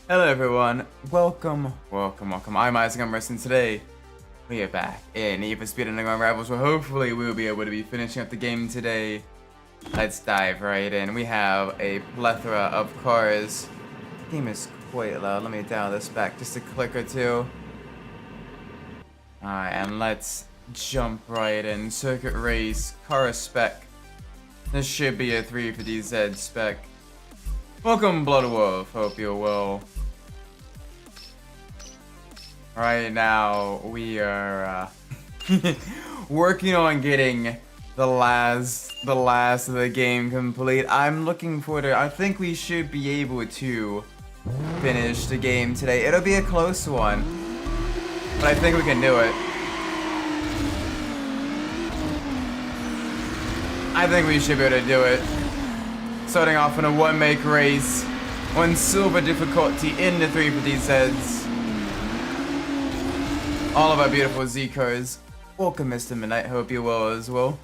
Hello everyone, welcome. I'm Isaac Umbras, and today we are back in Need for Speed Underground Rivals, where hopefully we will be able to be finishing up the game today. Let's dive right in. We have a plethora of cars. The game is quite loud. Let me dial this back just a click or two. Alright, and let's jump right in. Circuit race, car spec. This should be a 350Z spec. Welcome, Blood Wolf. Hope you're well. Right now, we are working on getting the last of the game complete. I'm looking forward to. I think we should be able to finish the game today. It'll be a close one, but I think we can do it. I think we should be able to do it. Starting off in a one-make race on silver difficulty in the 350Zs. All of our beautiful Z cars. Welcome, Mr. Midnight. Hope you're well as well.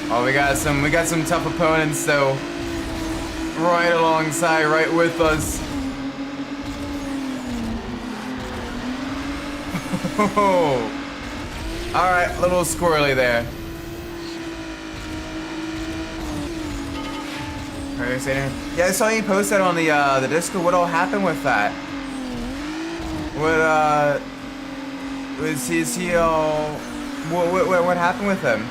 Oh, we got some tough opponents though. Right alongside, right with us. All right, a little squirrely there. Yeah, I saw you post that on the Discord. What all happened with that? Is he all? What happened with him?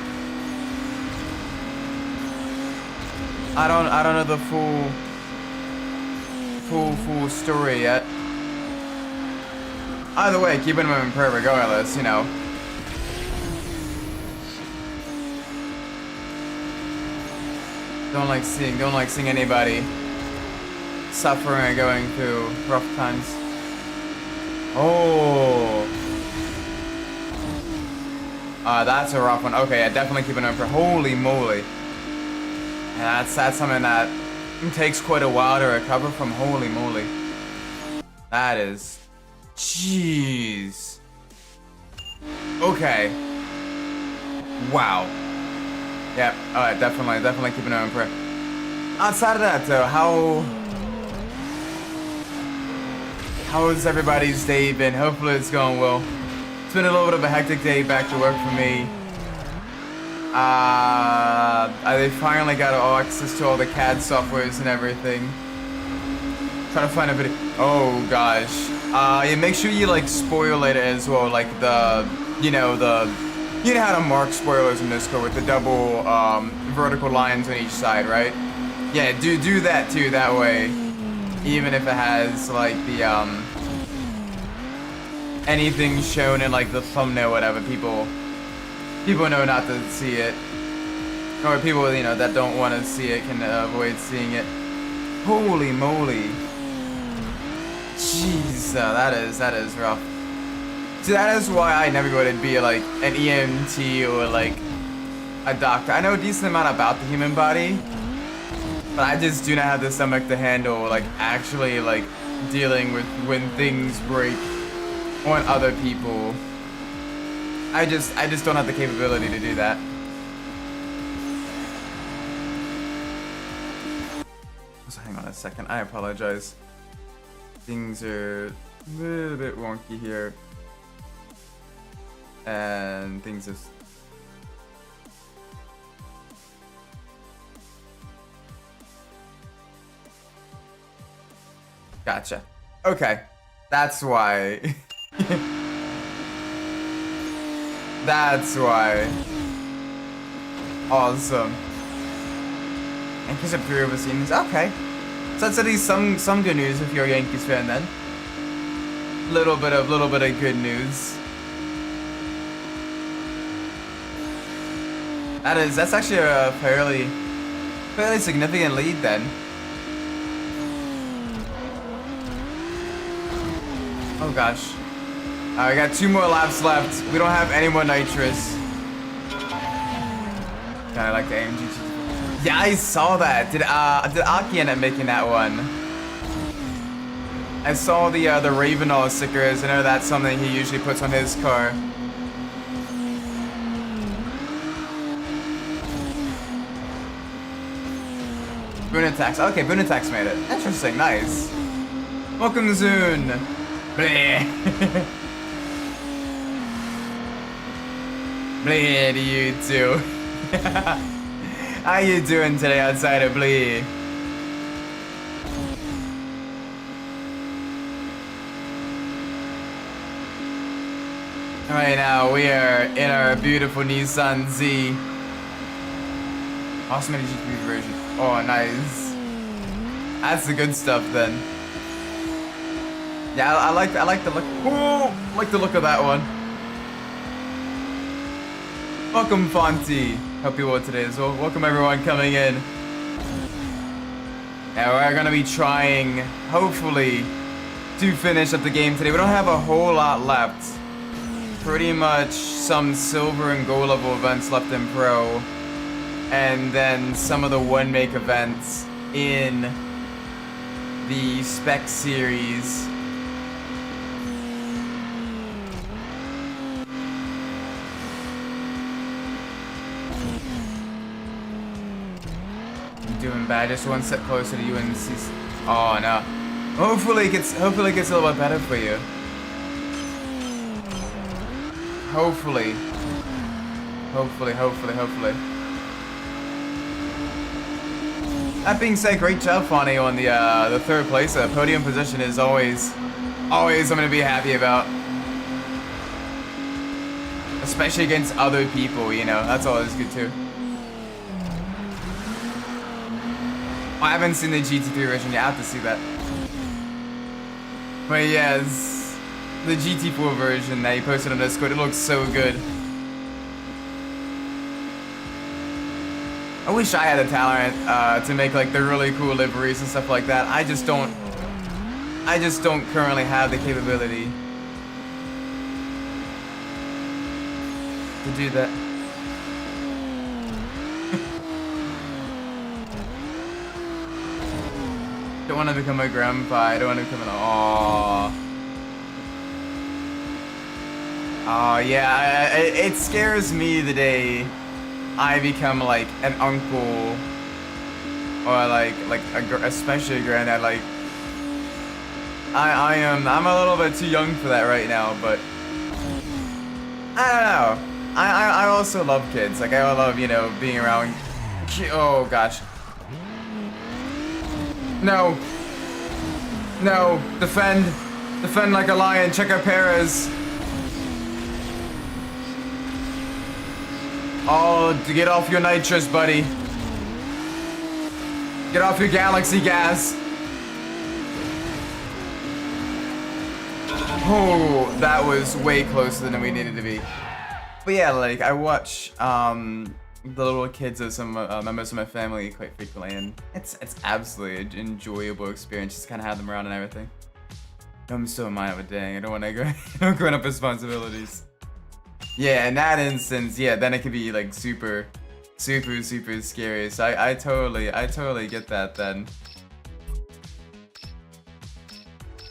I don't know the full story yet. Either way, keeping him in prayer regardless, you know. Don't like seeing anybody suffering and going through rough times. Oh. That's a rough one. Okay, yeah, definitely keeping an eye for. Holy moly. Yeah, that's something that takes quite a while to recover from. Holy moly. That is. Jeez. Okay. Wow. Yep. Alright, definitely keeping an eye for. Outside of that, though, how has everybody's day been? Hopefully it's going well. It's been a little bit of a hectic day back to work for me. They finally got all access to all the CAD softwares and everything. Trying to find a video. Oh gosh. Yeah, make sure you like spoil it as well, like you know how to mark spoilers in Discord with the double vertical lines on each side, right? Yeah, do that too. That way, even if it has like the anything shown in like the thumbnail, whatever, people know not to see it, or people that don't want to see it can avoid seeing it. Holy moly! Jeez, that is rough. See, that is why I never wanted to be like an EMT or like a doctor. I know a decent amount about the human body, but I just do not have the stomach to handle like actually like dealing with when things break on other people. I just don't have the capability to do that. So hang on a second. I apologize. Things are a little bit wonky here. And things just... Gotcha. Okay. That's why. That's why. Awesome. Yankees are through overseas. Okay. So that's at least some good news if you're a Yankees fan then. Little bit of good news. That's actually a fairly significant lead then. Oh gosh. We got 2 more laps left. We don't have any more nitrous. Kinda like the AMG. Yeah, I saw that. Did Aki end up making that one? I saw the Ravenall stickers. I know that's something he usually puts on his car. Boon attacks. Okay, Boon attacks made it. Interesting, nice. Welcome, Zune. Bleh. Bleh to you too. How you doing today outside of Bleh? Right now, we are in our beautiful Nissan Z. Awesome GT version. Oh, nice. That's the good stuff then. Yeah, I like the look. Ooh, like the look of that one. Welcome, Fonty. Hope you're well today as well. Welcome everyone coming in. Yeah, we're gonna be trying, hopefully, to finish up the game today. We don't have a whole lot left. Pretty much some silver and gold level events left in pro, and then some of the one make events in the spec series. I'm doing bad, just one step closer to UNC. Oh no. Hopefully it gets a little bit better for you. Hopefully. That being said, great job, Fonny, on the third place. Podium position is always something to be happy about. Especially against other people, you know. That's always good too. I haven't seen the GT3 version yet. I have to see that. But yes. The GT4 version that you posted on Discord, it looks so good. I wish I had a talent to make like the really cool liveries and stuff like that. I just don't currently have the capability to do that. Don't want to become a grandpa. I don't want to become an aww. Oh yeah, it scares me the day I become like an uncle or especially a granddad. Like I'm a little bit too young for that right now, but I don't know. I also love kids. Like I love, you know, being around. Oh gosh. No. No. Defend like a lion. Check out Perez. Oh, to get off your nitrous, buddy. Get off your galaxy gas. Oh, that was way closer than we needed to be. But yeah, like, I watch the little kids of some members of my family quite frequently, and it's absolutely an enjoyable experience just kind of have them around and everything. I'm so mine of a dang. I don't want to grown up responsibilities. Yeah, in that instance, yeah, then it could be like super scary. So I totally get that then.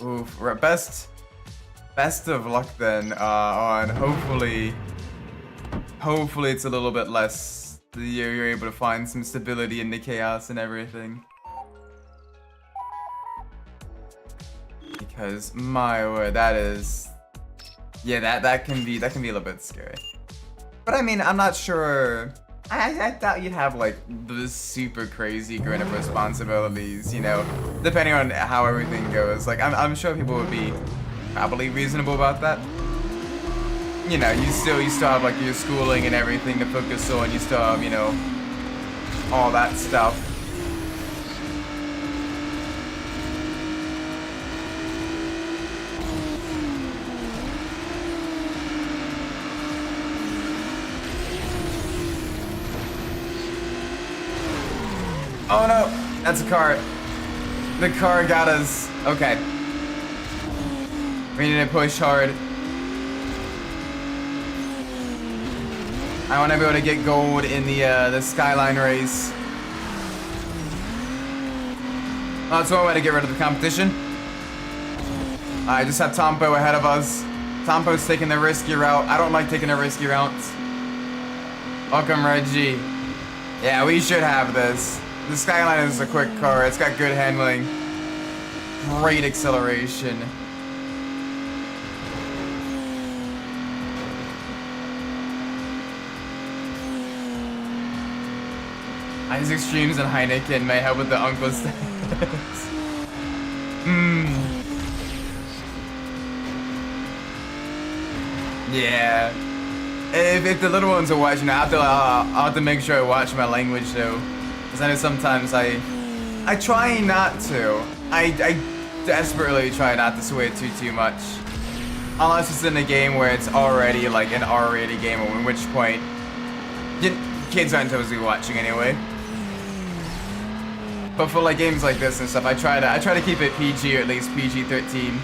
Oof, best of luck then on hopefully it's a little bit less. You're able to find some stability in the chaos and everything. Because my word, that is. Yeah, that can be a little bit scary. But I mean, I'm not sure. I thought you'd have like the super crazy grin of responsibilities, you know, depending on how everything goes. Like I'm sure people would be probably reasonable about that. You know, you still have like your schooling and everything to focus on. You still have, you know, all that stuff. Oh no, that's a car. The car got us. Okay. We need to push hard. I want to be able to get gold in the Skyline race. Oh, that's one way to get rid of the competition. I just have Tompo ahead of us. Tompo's taking the risky route. I don't like taking the risky routes. Welcome, Reggie. Yeah, we should have this. The Skyline is a quick car. It's got good handling. Great acceleration. Isaac Streams and Heineken may help with the uncle stats. Yeah. If the little ones are watching, I'll have to make sure I watch my language though. Because I know sometimes I try not to. I desperately try not to swear too much. Unless it's in a game where it's already like an R-rated game, in which point kids aren't supposed to be watching anyway. But for like games like this and stuff, I try to keep it PG, or at least PG-13.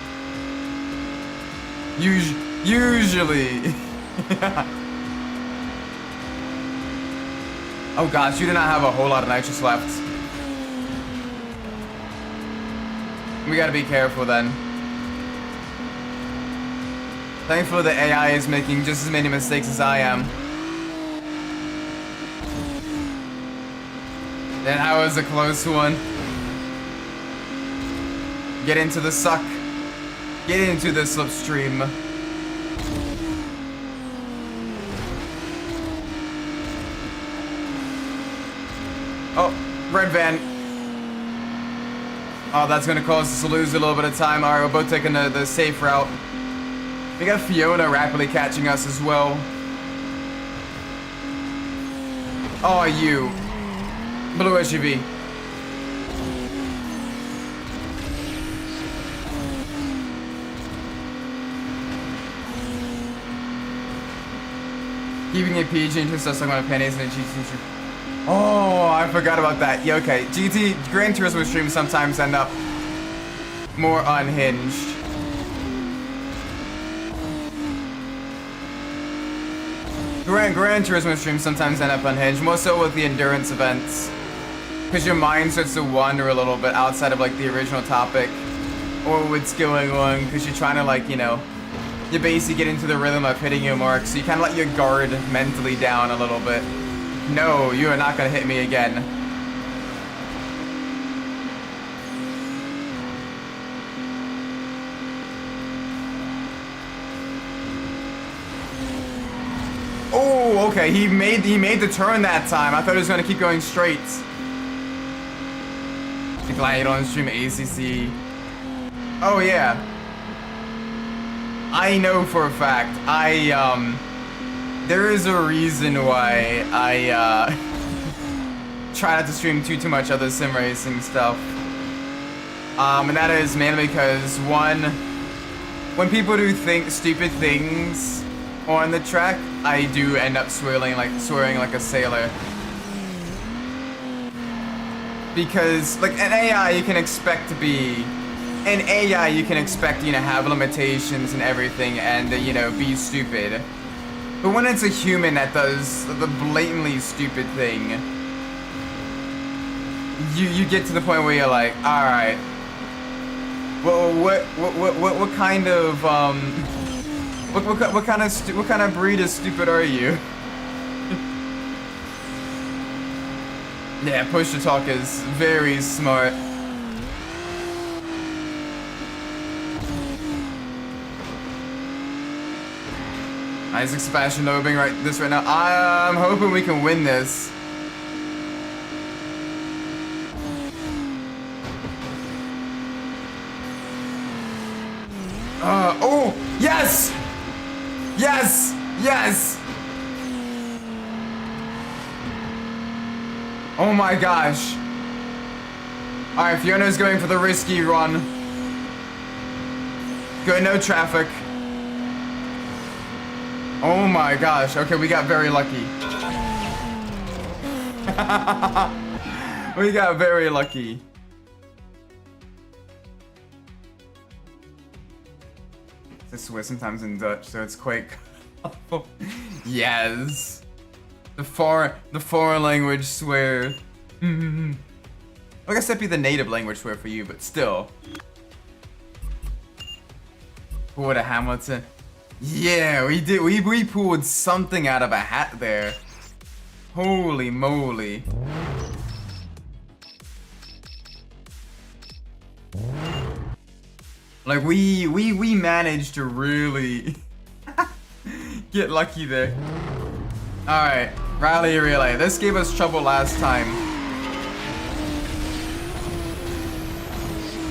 Usually. Oh gosh, you do not have a whole lot of nitrous left. We gotta be careful then. Thankfully the AI is making just as many mistakes as I am. That was a close one. Get into the suck. Get into the slipstream. Oh, red van. Oh, that's gonna cause us to lose a little bit of time. Alright, we're both taking the safe route. We got Fiona rapidly catching us as well. Oh, you. Blue SUV. Keeping it PG and just stuff like my pennies and a GT. Oh, I forgot about that. Yeah, okay. Gran Turismo streams sometimes end up more unhinged. Gran Turismo streams sometimes end up unhinged, more so with the endurance events. Because your mind starts to wander a little bit outside of like the original topic or what's going on, because you're trying to like, you know, you basically get into the rhythm of hitting your mark, so you kind of let your guard mentally down a little bit. No, you are not going to hit me again. Oh, okay, he made the turn that time. I thought he was going to keep going straight. Glad on stream ACC. Oh yeah. I know for a fact. There is a reason why I try not to stream too much other sim racing stuff. And that is mainly because one, when people do stupid things on the track, I do end up swearing like a sailor. Because like an AI you can expect to be have limitations and everything and you know, be stupid. But when it's a human that does the blatantly stupid thing, you get to the point where you're like, all right, well, what kind of what kind of breed of stupid are you? Yeah, push to talk is very smart. Isaac Sebastian Lobing right now. I'm hoping we can win this. Oh, yes! Yes! Yes! Oh my gosh. Alright, Fiona's going for the risky run. Good, no traffic. Oh my gosh. Okay, we got very lucky. We got very lucky. I swear sometimes in Dutch, so it's quite colorful. Yes. The foreign language swear. I guess that'd be the native language swear for you, but still. What a Hamilton. Yeah, we did. We pulled something out of a hat there. Holy moly. Like we managed to really get lucky there. All right, rally relay. This gave us trouble last time.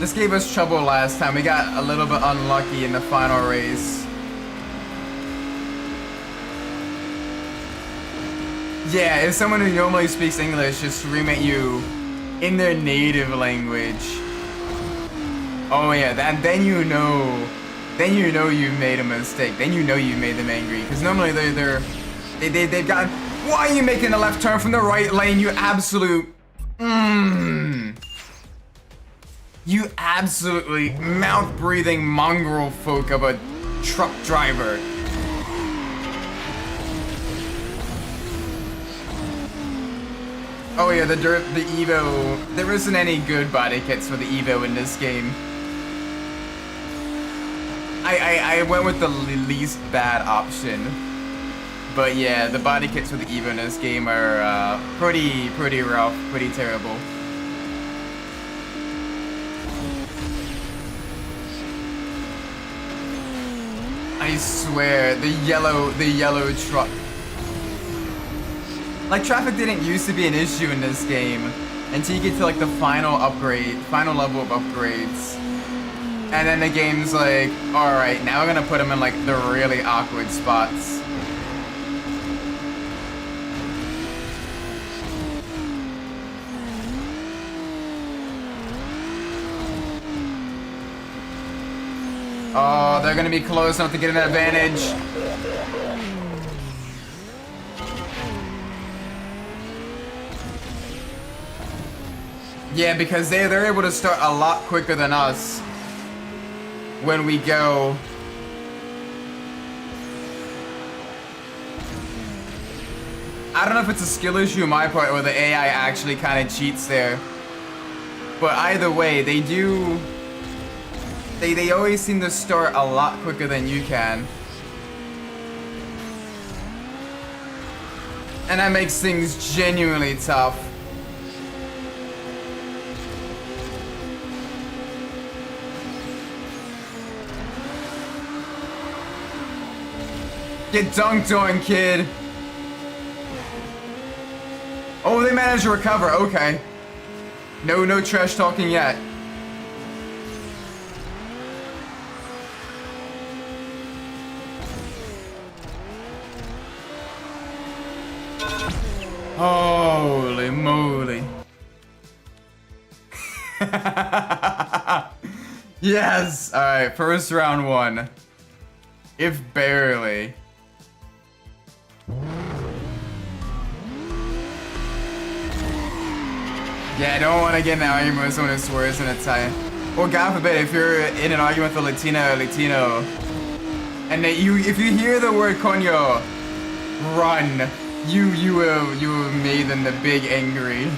This gave us trouble last time. We got a little bit unlucky in the final race. Yeah, if someone who normally speaks English just scream at you in their native language. Oh yeah, then you know you made a mistake. Then you know you made them angry. Because normally they've gotten. Why are you making a left turn from the right lane? You absolute. You absolutely mouth-breathing mongrel folk of a truck driver. Oh yeah, the Evo. There isn't any good body kits for the Evo in this game. I went with the least bad option. But yeah, the body kits for the Evo in this game are pretty rough, pretty terrible. I swear, the yellow truck. Like, traffic didn't used to be an issue in this game until you get to like the final level of upgrades. And then the game's like, alright, now we're gonna put them in like the really awkward spots. Oh, they're gonna be close enough to get an advantage. Yeah, because they're able to start a lot quicker than us when we go. I don't know if it's a skill issue on my part or the AI actually kind of cheats there. But either way, they always seem to start a lot quicker than you can. And that makes things genuinely tough. Get dunked on, kid. Oh, they managed to recover. Okay. No trash talking yet. Holy moly. Yes. All right. First round one. If barely. Yeah, I don't want to get in an argument with someone who swears in Italian. Or God forbid, if you're in an argument with a Latina or Latino, and if you hear the word coño, run. You have made them the big angry.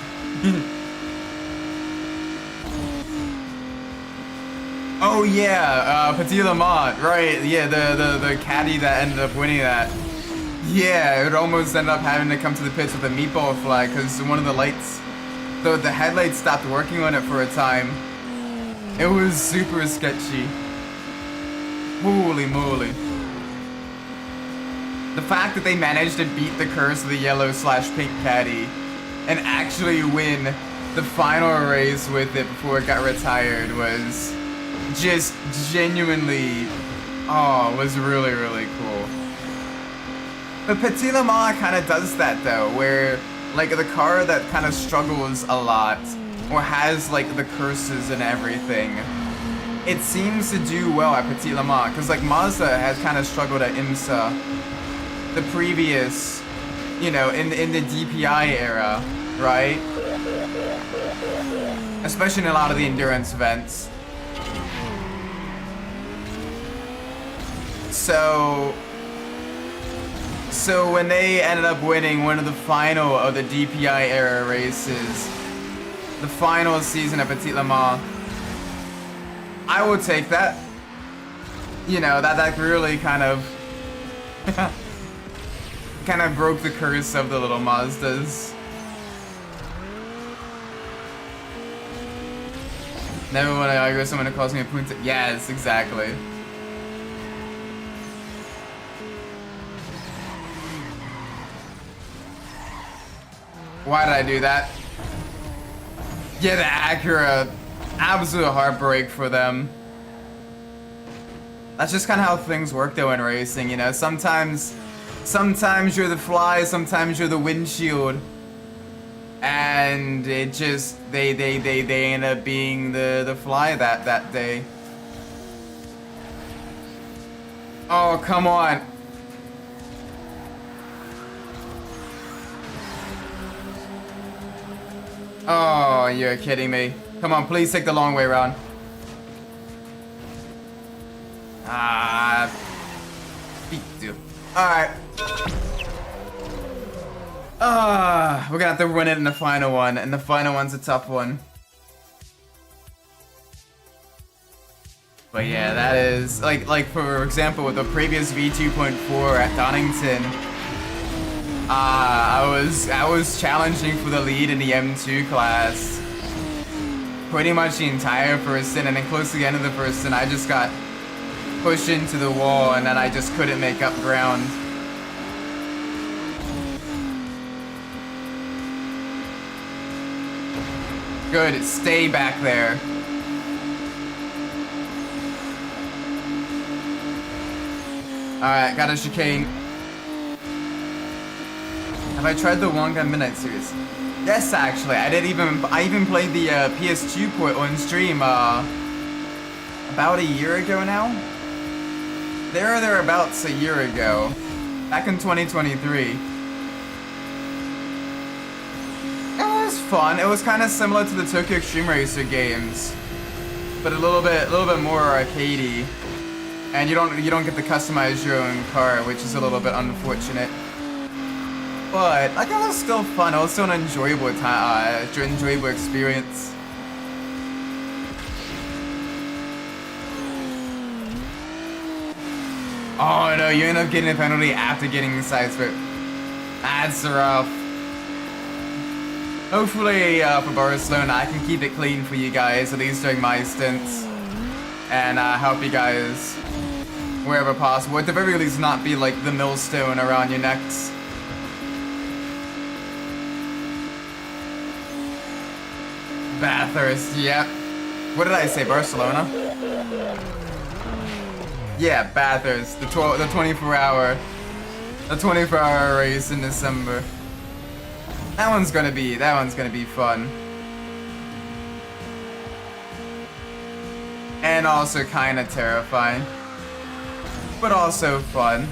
Oh yeah, Petit Lamont, right? Yeah, the caddy that ended up winning that. Yeah, it almost ended up having to come to the pits with a meatball flag because one of the lights. So the headlights stopped working on it for a time. It was super sketchy. Holy moly. The fact that they managed to beat the curse of the yellow/pink caddy and actually win the final race with it before it got retired was just genuinely, was really, really cool. But Petit Le Mans kind of does that though, where like the car that kind of struggles a lot or has like the curses and everything, it seems to do well at Petit Le Mans because like Mazda has kind of struggled at IMSA the previous, in the DPI era, right? Especially in a lot of the endurance events. So when they ended up winning one of the final of the DPI era races, the final season of Petit Le Mans, I will take that. That really kind of broke the curse of the little Mazdas. Never want to argue with someone who calls me a punta. Yes, exactly. Why did I do that? Yeah, the Acura. Absolute heartbreak for them. That's just kind of how things work though in racing, you know? Sometimes you're the fly, sometimes you're the windshield. And it just, they end up being the fly that day. Oh, come on. Oh, you're kidding me. Come on, please take the long way around. Alright. We're gonna have to run it in the final one, and the final one's a tough one. But yeah, that is, like for example, with the previous V2.4 at Donington, I was challenging for the lead in the M2 class pretty much the entire first stint, and then close to the end of the first stint, I just got pushed into the wall, and then I just couldn't make up ground. Good, stay back there. Alright, got a chicane. Have I tried the Wonga Midnight series? Yes, actually. I even played the PS2 port on stream about a year ago now. There or thereabouts a year ago. Back in 2023. It was fun. It was kind of similar to the Tokyo Extreme Racer games, but a little bit more arcadey. And you don't get to customize your own car, which is a little bit unfortunate. But like, it was still fun. It was still an enjoyable experience. Oh no, you end up getting a penalty after getting the side split. That's rough. Hopefully for Barcelona, I can keep it clean for you guys, at least during my stints. And help you guys wherever possible. At the very least, not be like the millstone around your necks. Bathurst, yep. What did I say, Barcelona? Yeah, Bathurst, the 24-hour race in December. That one's gonna be fun. And also kinda terrifying. But also fun.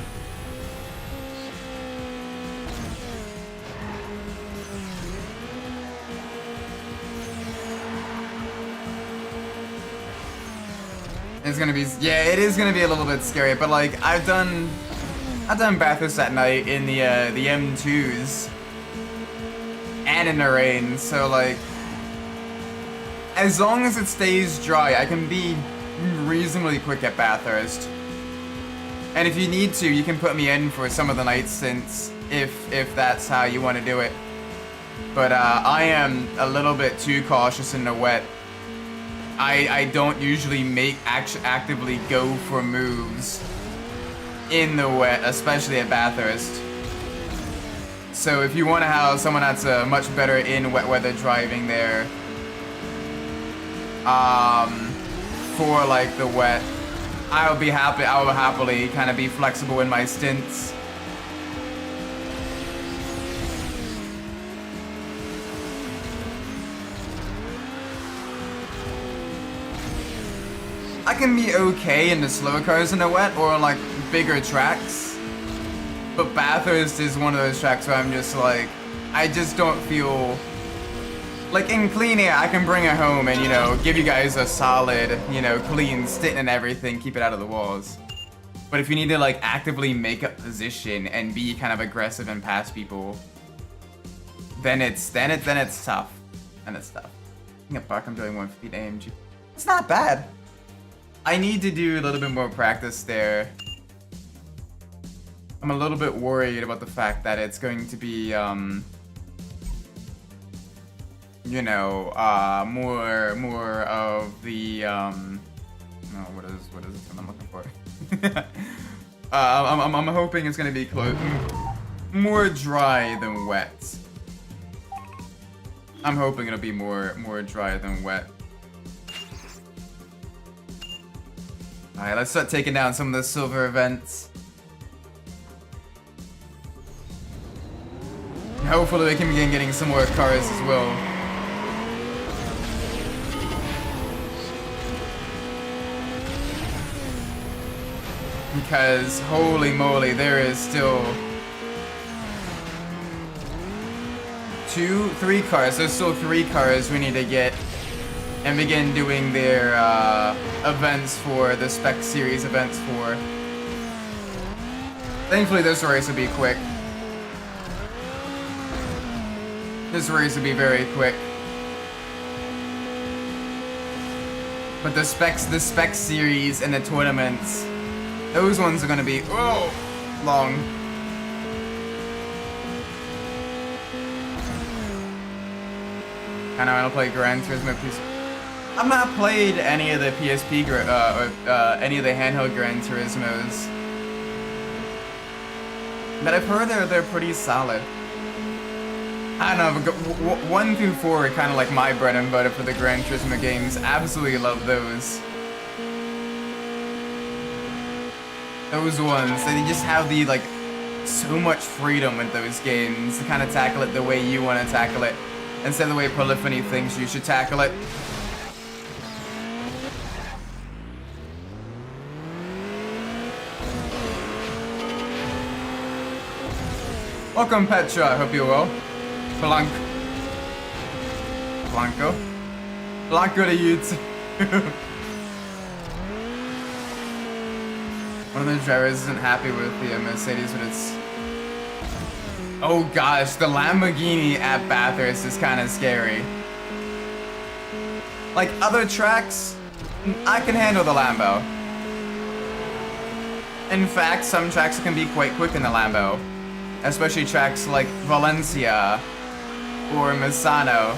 It's gonna be, yeah, it is gonna be a little bit scary, but like I've done Bathurst at night in the M2s and in the rain, so like as long as it stays dry, I can be reasonably quick at Bathurst. And if you need to, you can put me in for some of the night stints if that's how you want to do it. But I am a little bit too cautious in the wet. I don't usually actively go for moves in the wet, especially at Bathurst. So if you want to have someone that's much better in wet weather driving there, for like the wet, I will happily kind of be flexible in my stints. I can be okay in the slower cars in the wet or like bigger tracks, but Bathurst is one of those tracks where I'm just like, I just don't feel like in clean air. I can bring it home and, you know, give you guys a solid, you know, clean stint and everything, keep it out of the walls. But if you need to like actively make a position and be kind of aggressive and pass people, then it's tough. And it's tough. I think at Buck I'm doing 150 AMG. It's not bad. I need to do a little bit more practice there. I'm a little bit worried about the fact that it's going to be you know, more of the no, what is what I'm looking for? I'm hoping it's gonna be more dry than wet. I'm hoping it'll be more dry than wet. Alright, let's start taking down some of the silver events. Hopefully we can begin getting some more cars as well. Because holy moly, there is still 3 cars. There's still 3 cars we need to get and begin doing their events for the spec series events for. Thankfully, this race will be quick. This race will be very quick. But the spec series and the tournaments, those ones are gonna be long. I know I don't play Gran Turismo. I've not played any of the PSP any of the handheld Gran Turismos, but I've heard they're pretty solid. I don't know, 1 through 4 are kind of like my bread and butter for the Gran Turismo games. Absolutely love those. Those ones, they just have the like so much freedom with those games to kind of tackle it the way you want to tackle it, instead of the way Polyphony thinks you should tackle it. Welcome, Petra. I hope you're well. Blanco to you too. One of the drivers isn't happy with the Mercedes, but it's... Oh gosh, the Lamborghini at Bathurst is kind of scary. Like other tracks, I can handle the Lambo. In fact, some tracks can be quite quick in the Lambo. Especially tracks like Valencia or Misano.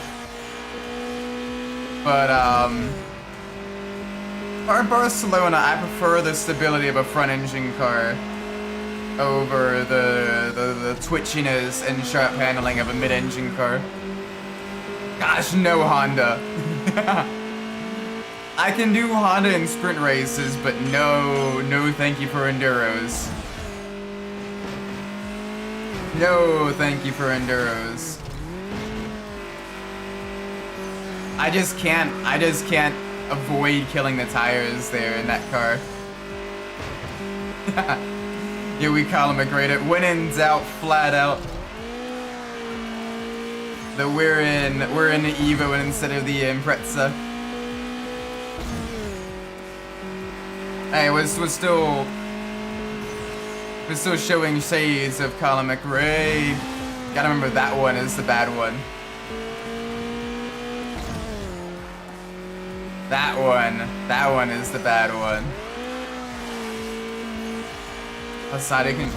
But, for Barcelona, I prefer the stability of a front-engine car over the twitchiness and sharp handling of a mid-engine car. Gosh, no Honda. I can do Honda in sprint races, but no thank you for Enduros. No thank you for Enduros. I just can't avoid killing the tires there in that car. Yeah, we call him a great when in doubt, flat out. That we're in the Evo instead of the Impreza. Hey, we're still showing shades of Colin McRae. Gotta remember that one is the bad one. That one is the bad one. Sadi can...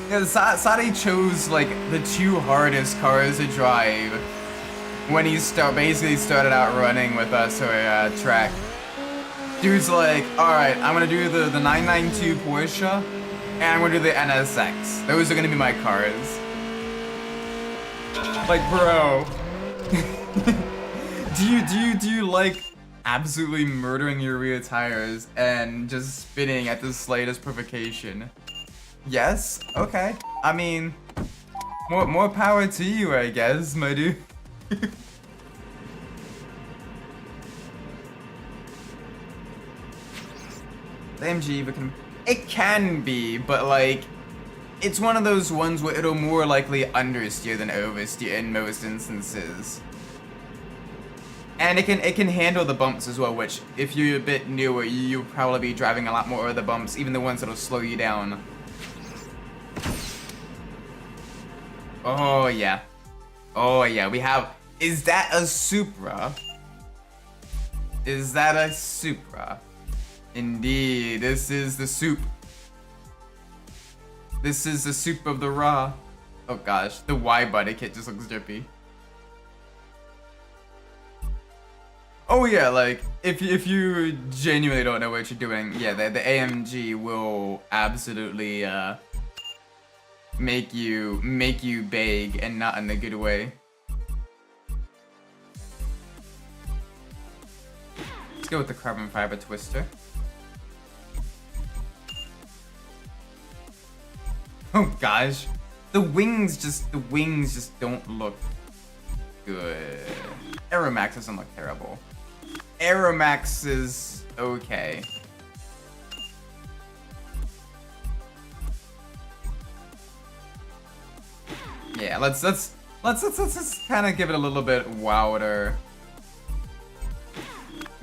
Yeah, Sadi chose, like, the 2 hardest cars to drive when he basically started out running with us or track. Dude's like, alright, I'm gonna do the 992 Porsche, and I'm gonna do the NSX. Those are gonna be my cars. Like, bro. do you like absolutely murdering your rear tires and just spinning at the slightest provocation? Yes? Okay. I mean, more power to you, I guess, my dude. The MG Eva can... It can be, but like, it's one of those ones where it'll more likely understeer than oversteer in most instances. And it can handle the bumps as well, which, if you're a bit newer, you'll probably be driving a lot more of the bumps, even the ones that'll slow you down. Oh yeah. Oh yeah, we have... Is that a Supra? Is that a Supra? Indeed, this is the soup. This is the soup of the raw. Oh gosh, the Y body kit just looks drippy. Oh yeah, like if you genuinely don't know what you're doing, yeah, the AMG will absolutely make you beg, and not in a good way. Let's go with the carbon fiber twister. Oh gosh, the wings just don't look good. Aeromax doesn't look terrible. Aeromax is okay. Yeah, let's kind of give it a little bit wilder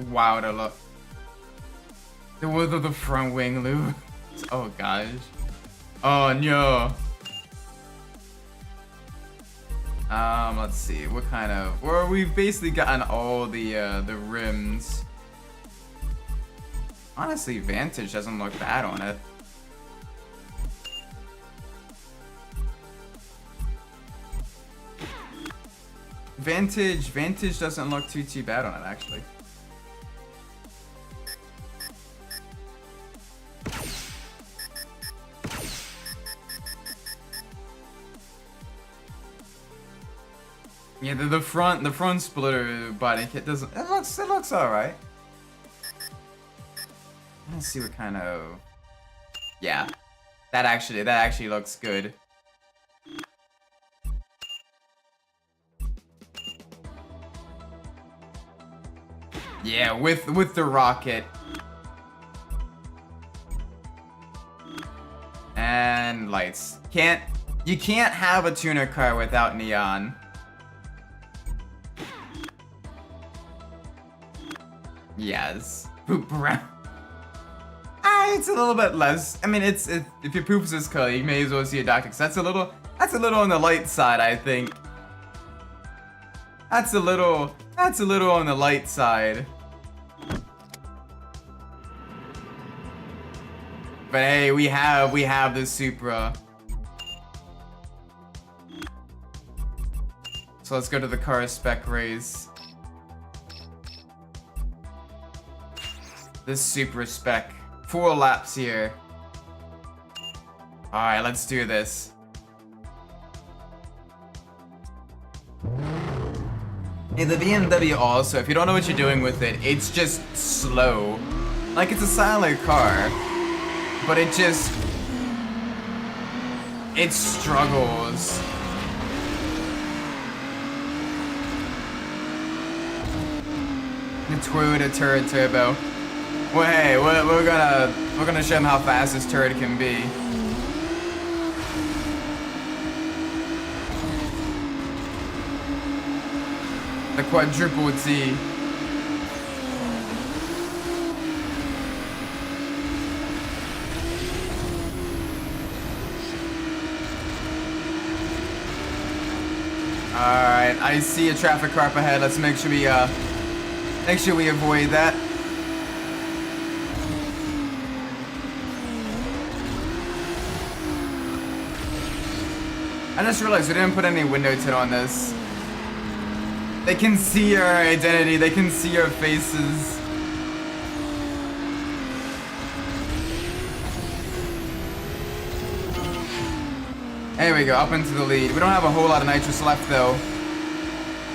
look. The front wing loop. Oh gosh. Oh no. Let's see, what kind of... Well, we've basically gotten all the rims. Honestly, Vantage doesn't look bad on it. Vantage doesn't look too bad on it, actually. Yeah, the front splitter body kit doesn't. It looks alright. Let's see what kind of. Yeah, that actually looks good. Yeah, with the rocket and lights. You can't have a tuner car without neon. Yes. Poop around. It's a little bit less. I mean, if your poop's this color, you may as well see a doctor. Cause that's a little on the light side, I think. That's a little on the light side. But hey, we have the Supra. So let's go to the car spec race. This Supra spec. 4 laps here. Alright, let's do this. And the BMW also, if you don't know what you're doing with it, it's just slow. Like, it's a silent car, but it struggles. The Toyota Turret Turbo. Well, hey, we're gonna show them how fast this turret can be. The quadruple T. Alright, I see a traffic car up ahead. Let's make sure we avoid that. I just realized we didn't put any window tint on this. They can see our identity, they can see our faces. There we go, up into the lead. We don't have a whole lot of nitrous left though.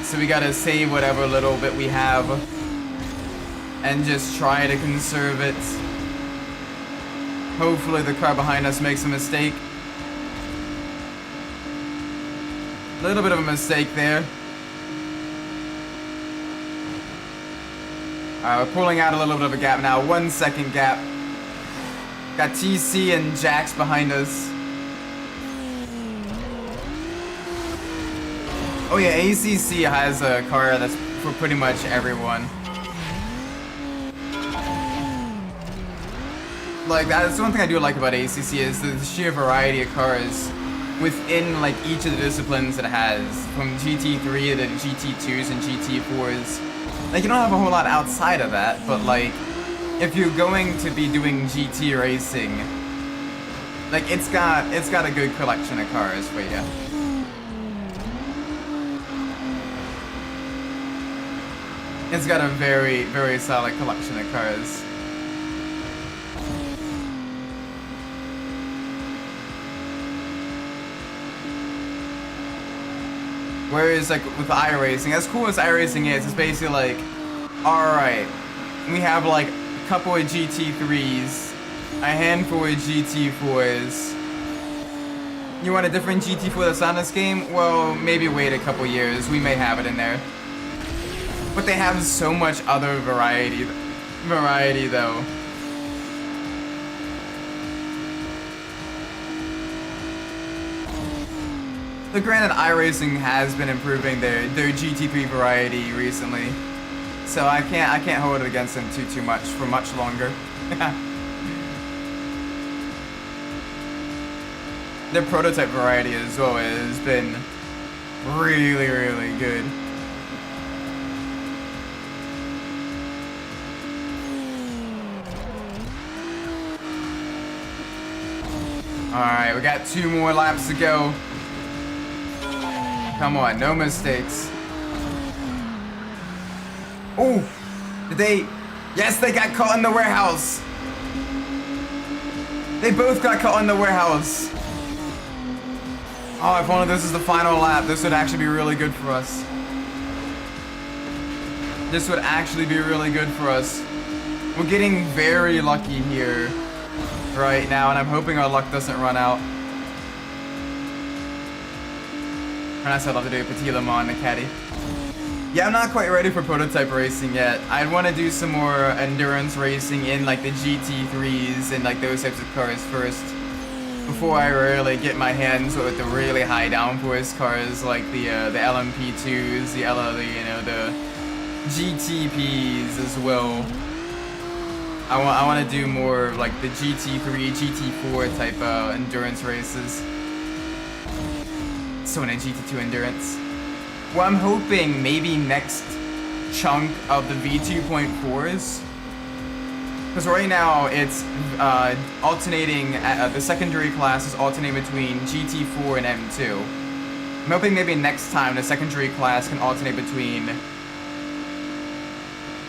So we gotta save whatever little bit we have and just try to conserve it. Hopefully the car behind us makes a mistake. A little bit of a mistake there. Alright, we're pulling out a little bit of a gap now. 1 second gap. Got TC and Jax behind us. Oh yeah, ACC has a car that's for pretty much everyone. Like, that's one thing I do like about ACC is the sheer variety of cars within like each of the disciplines it has, from GT3 to GT2s and GT4s. Like, you don't have a whole lot outside of that, but like, if you're going to be doing GT racing, like it's got a good collection of cars for you. It's got a very, very solid collection of cars. Whereas, like, with iRacing, as cool as iRacing is, it's basically like, alright, we have, like, a couple of GT3s, a handful of GT4s. You want a different GT4 that's on this game? Well, maybe wait a couple years. We may have it in there. But they have so much other variety, though. But granted, iRacing has been improving their GT3 variety recently, so I can't hold it against them too much for much longer. Their prototype variety as well has been really, really good. Alright, we got 2 more laps to go. Come on, no mistakes. Oh! Did they... Yes, they got caught in the warehouse! They both got caught in the warehouse! Oh, if only this is the final lap, this would actually be really good for us. This would actually be really good for us. We're getting very lucky here right now, and I'm hoping our luck doesn't run out. And I said I'd love to do a Petit Le Mans in a caddy. Yeah, I'm not quite ready for prototype racing yet. I'd want to do some more endurance racing in like the GT3s and like those types of cars first, before I really get my hands with the really high downforce cars like the LMP2s, the GTPs as well. I want to do more like the GT3, GT4 type endurance races. So in a GT2 endurance. Well, I'm hoping maybe next chunk of the V2.4s. Because right now it's alternating, the secondary class is alternating between GT4 and M2. I'm hoping maybe next time the secondary class can alternate between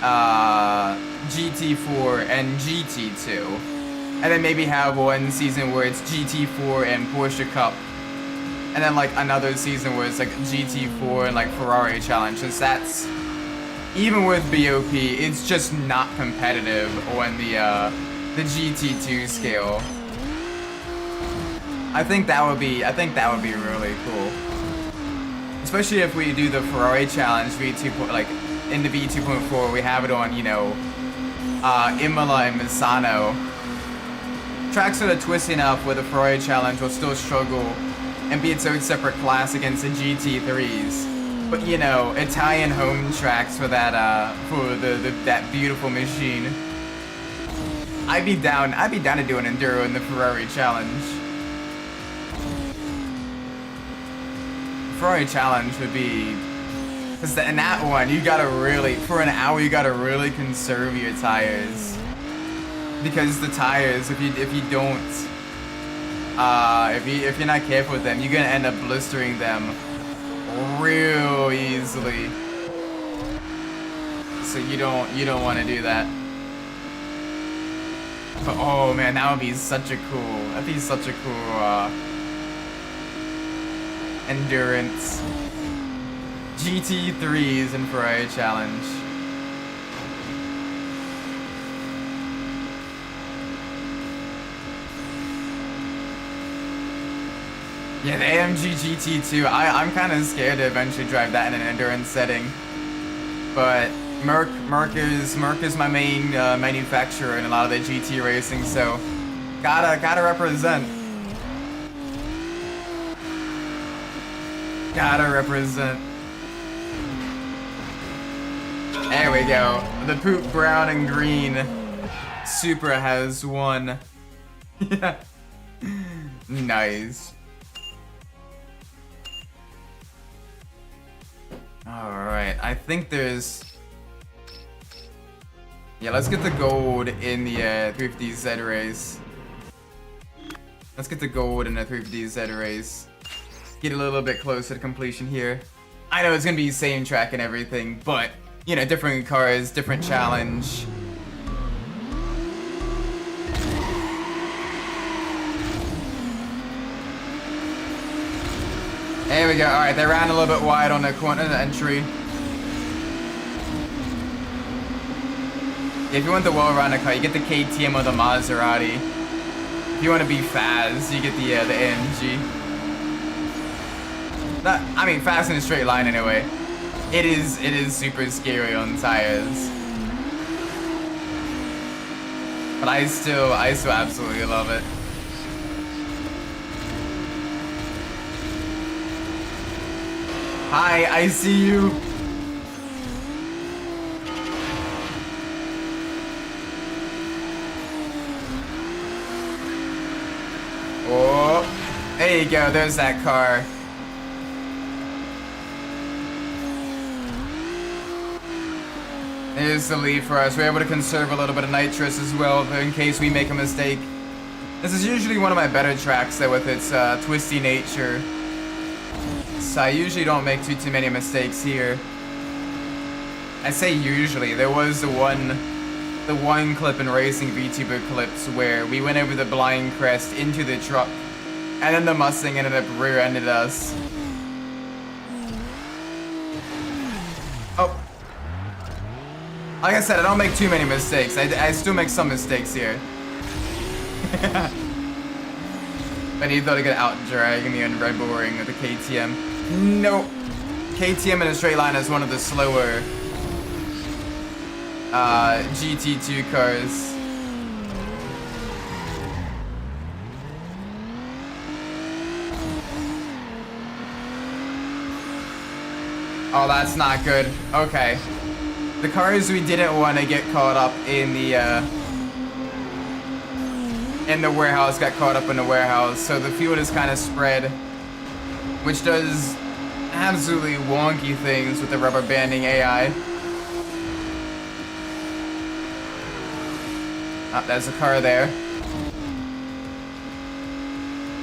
GT4 and GT2. And then maybe have one season where it's GT4 and Porsche Cup. And then like another season where it's like GT4 and like Ferrari Challenge. Cause that's, even with BOP, it's just not competitive on the GT2 scale. I think that would be really cool. Especially if we do the Ferrari Challenge V2, like in the V2.4, we have it on, you know, Imola and Misano. Tracks that are twisty enough where the Ferrari Challenge will still struggle and be its own separate class against the GT3s. But you know, Italian home tracks for that that beautiful machine. I'd be down to do an enduro in the Ferrari Challenge. Ferrari Challenge would be, because in that one you gotta really, for an hour you gotta really conserve your tires, because the tires, if you don't, if you're not careful with them, you're gonna end up blistering them real easily. So you don't want to do that. But oh man, that would be such a cool. That'd be such a cool endurance. GT3s and Ferrari Challenge. Yeah, the AMG GT2, I'm kind of scared to eventually drive that in an endurance setting. But Merc is my main manufacturer in a lot of the GT racing, so gotta represent. Gotta represent. There we go. The poop brown and green Supra has won. Yeah. Nice. Alright, I think there's... Yeah, let's get the gold in the 350Z race. Let's get the gold in the 350Z race. Get a little bit closer to completion here. I know it's gonna be the same track and everything, but you know, different cars, different challenge. There we go. All right, they ran a little bit wide on the corner entry. If you want the well-rounded car, you get the KTM or the Maserati. If you want to be fast, you get the AMG. I mean, fast in a straight line anyway. It is super scary on tires. But I still absolutely love it. Hi, I see you. Oh, there you go. There's that car. There's the lead for us. We're able to conserve a little bit of nitrous as well in case we make a mistake. This is usually one of my better tracks though, with its twisty nature. So I usually don't make too many mistakes here. I say usually. There was the one clip in Racing VTuber clips where we went over the blind crest into the truck, and then the Mustang ended up rear-ended us. Oh. Like I said, I don't make too many mistakes. I still make some mistakes here. But he thought he could out-drag me in Red Bull Ring with the KTM. Nope. KTM in a straight line is one of the slower GT2 cars. Oh, that's not good. Okay. The cars we didn't want to get caught up in the warehouse got caught up in the warehouse, so the field is kind of spread, which does absolutely wonky things with the rubber banding AI. Oh, there's a car there.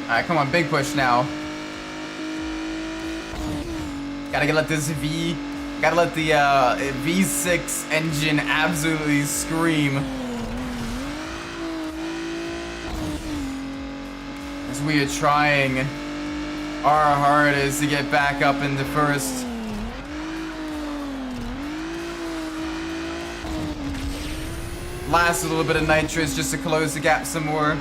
Alright, come on, big push now. Gotta let this gotta let the V6 engine absolutely scream. As we are trying our hardest to get back up into first. Last little bit of nitrous just to close the gap some more.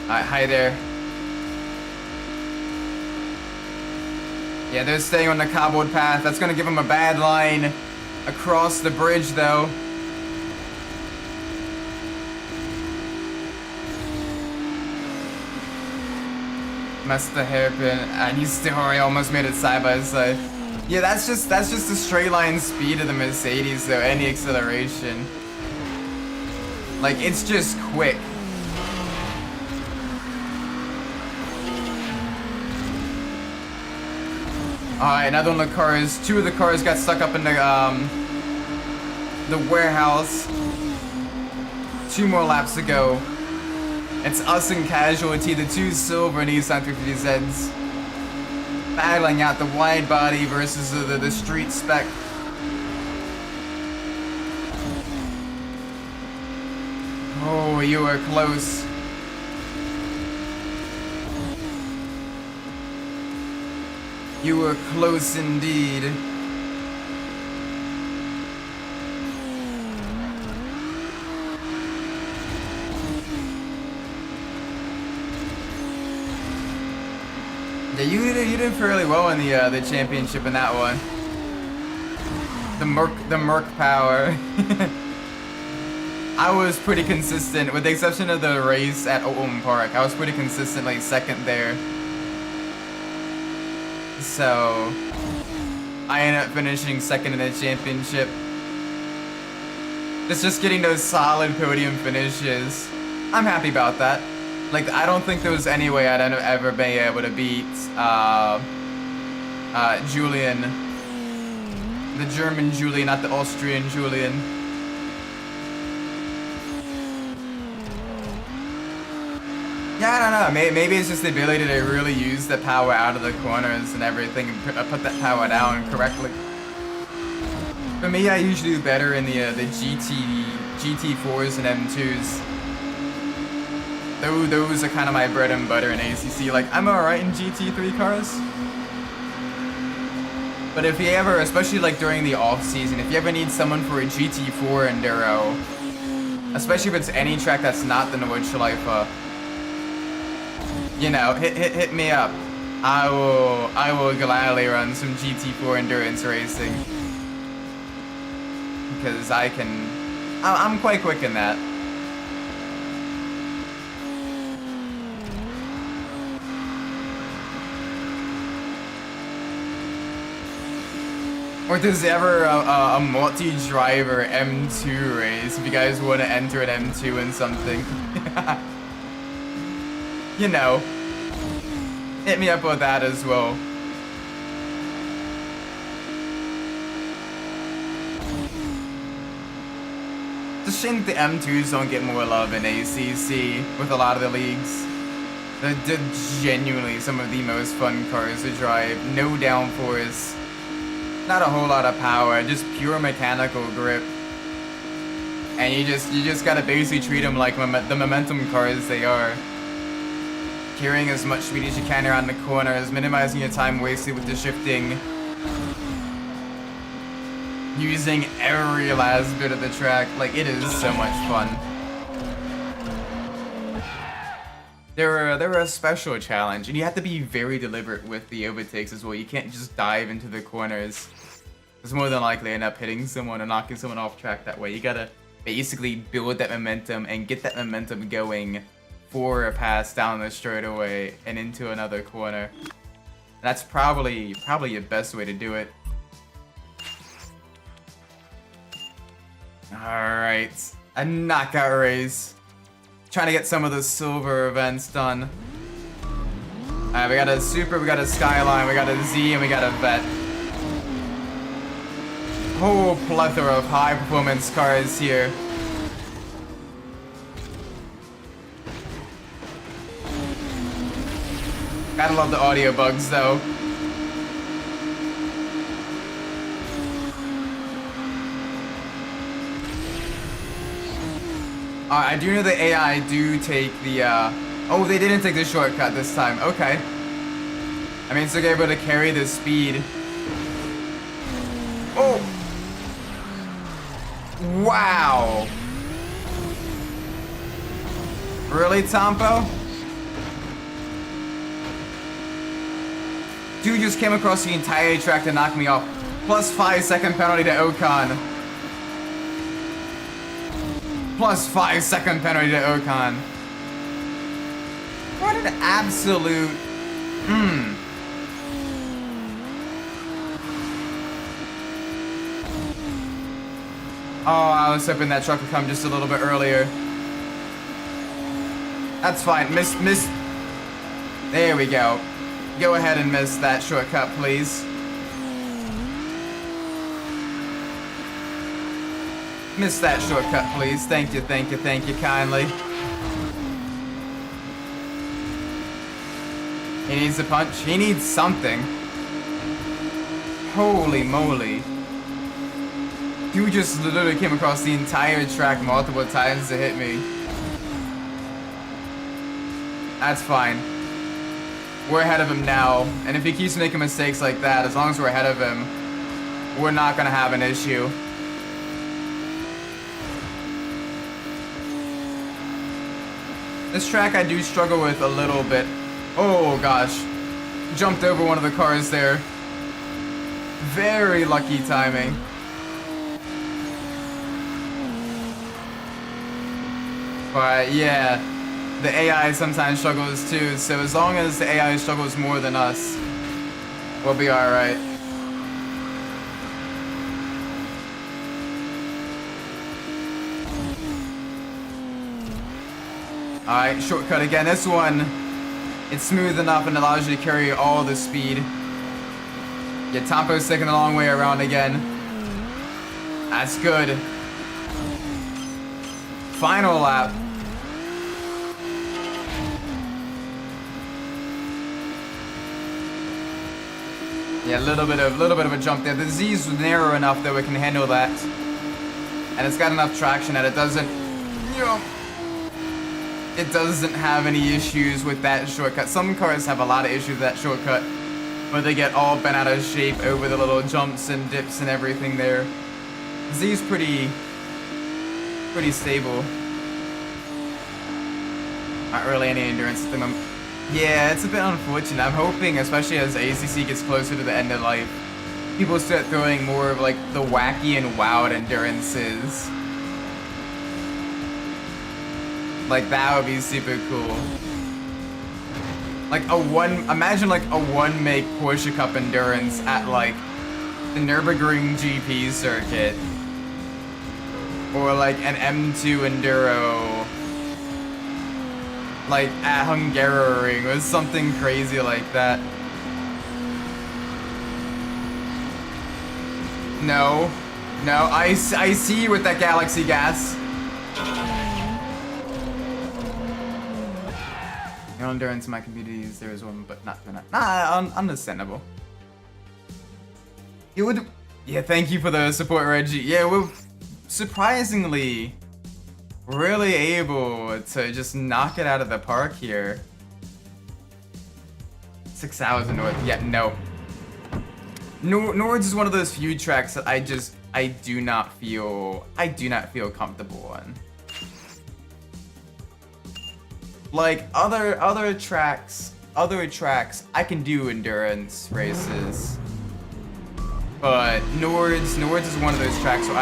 Alright, hi there. Yeah, they're staying on the cobbled path. That's gonna give them a bad line across the bridge, though. Messed the hairpin, and you still almost made it side by side. Yeah, that's just the straight line speed of the Mercedes, though. Any acceleration, like, it's just quick. Alright, another one of the cars. Two of the cars got stuck up in the warehouse. 2 more laps to go. It's us and Casualty, the 2 silver Nissan 350Zs, battling out the wide body versus the street spec. Oh, you were close. You were close indeed. Yeah, you did fairly well in the championship in that one. The Merc power. I was pretty consistent, with the exception of the race at Park. I was pretty consistently second there. So I ended up finishing second in the championship. It's just getting those solid podium finishes. I'm happy about that. Like, I don't think there was any way I'd ever be able to beat Julian. The German Julian, not the Austrian Julian. Yeah, I don't know. Maybe it's just the ability to really use the power out of the corners and everything and put that power down correctly. For me, I usually do better in the GT4s and M2s. Those are kind of my bread and butter in ACC. Like, I'm alright in GT3 cars. But if you ever, especially like during the off season, if you ever need someone for a GT4 Enduro, especially if it's any track that's not the Nordschleife, you know, hit me up. I will gladly run some GT4 endurance racing because I'm quite quick in that. Or there's ever a multi-driver M2 race if you guys want to enter an M2 in something. You know, hit me up with that as well. It's a shame the M2s don't get more love in ACC with a lot of the leagues. They're genuinely some of the most fun cars to drive. No downforce. Not a whole lot of power, just pure mechanical grip. And you just gotta basically treat them like the momentum cars they are. Carrying as much speed as you can around the corners, minimizing your time wasted with the shifting. Using every last bit of the track, like it is so much fun. They're a special challenge, and you have to be very deliberate with the overtakes as well. You can't just dive into the corners. It's more than likely end up hitting someone or knocking someone off track that way. You gotta basically build that momentum and get that momentum going for a pass down the straightaway and into another corner. That's probably your best way to do it. Alright, a knockout race. Trying to get some of the silver events done. Alright, we got a Super, we got a Skyline, we got a Z, and we got a Vet. Whole plethora of high performance cars here. Gotta love the audio bugs though. I do know the AI do take the, oh, they didn't take the shortcut this time. Okay. I mean, so they're able to carry the speed. Oh! Wow! Really, Tompo? Dude just came across the entire track to knock me off. Plus 5-second penalty to Ocon. Plus 5-second penalty to Ocon. What an absolute... Oh, I was hoping that truck would come just a little bit earlier. That's fine. Miss. There we go. Go ahead and miss that shortcut, please. Miss that shortcut, please. Thank you kindly. He needs a punch. He needs something. Holy moly. Dude just literally came across the entire track multiple times to hit me. That's fine. We're ahead of him now, and if he keeps making mistakes like that, as long as we're ahead of him, we're not gonna have an issue. This track I do struggle with a little bit. Oh gosh. Jumped over one of the cars there. Very lucky timing. But yeah, the AI sometimes struggles too, so as long as the AI struggles more than us, we'll be alright. Alright, shortcut again. This one, it's smooth enough and allows you to carry all the speed. Yeah, Tompo's taking the long way around again. That's good. Final lap. Yeah, a little bit of a jump there. The Z's narrow enough that we can handle that. And it's got enough traction that it doesn't, you know, it doesn't have any issues with that shortcut. Some cars have a lot of issues with that shortcut, where they get all bent out of shape over the little jumps and dips and everything there. Z's pretty stable. Not really any endurance at the moment. Yeah, it's a bit unfortunate. I'm hoping, especially as ACC gets closer to the end of life, people start throwing more of like the wacky and wild endurances. Like that would be super cool. Like imagine like a one-make Porsche Cup endurance at like the Nürburgring GP circuit. Or like an M2 Enduro like at Hungaroring or something crazy like that. No, I see you with that Galaxy gas. No endurance in my communities, there is one, but not understandable. You would, yeah. Thank you for the support, Reggie. Yeah, we're surprisingly really able to just knock it out of the park here. 6 hours in North. Yeah, no. Nords is one of those few tracks that I do not feel comfortable on. Like other tracks, I can do endurance races. But Nords is one of those tracks where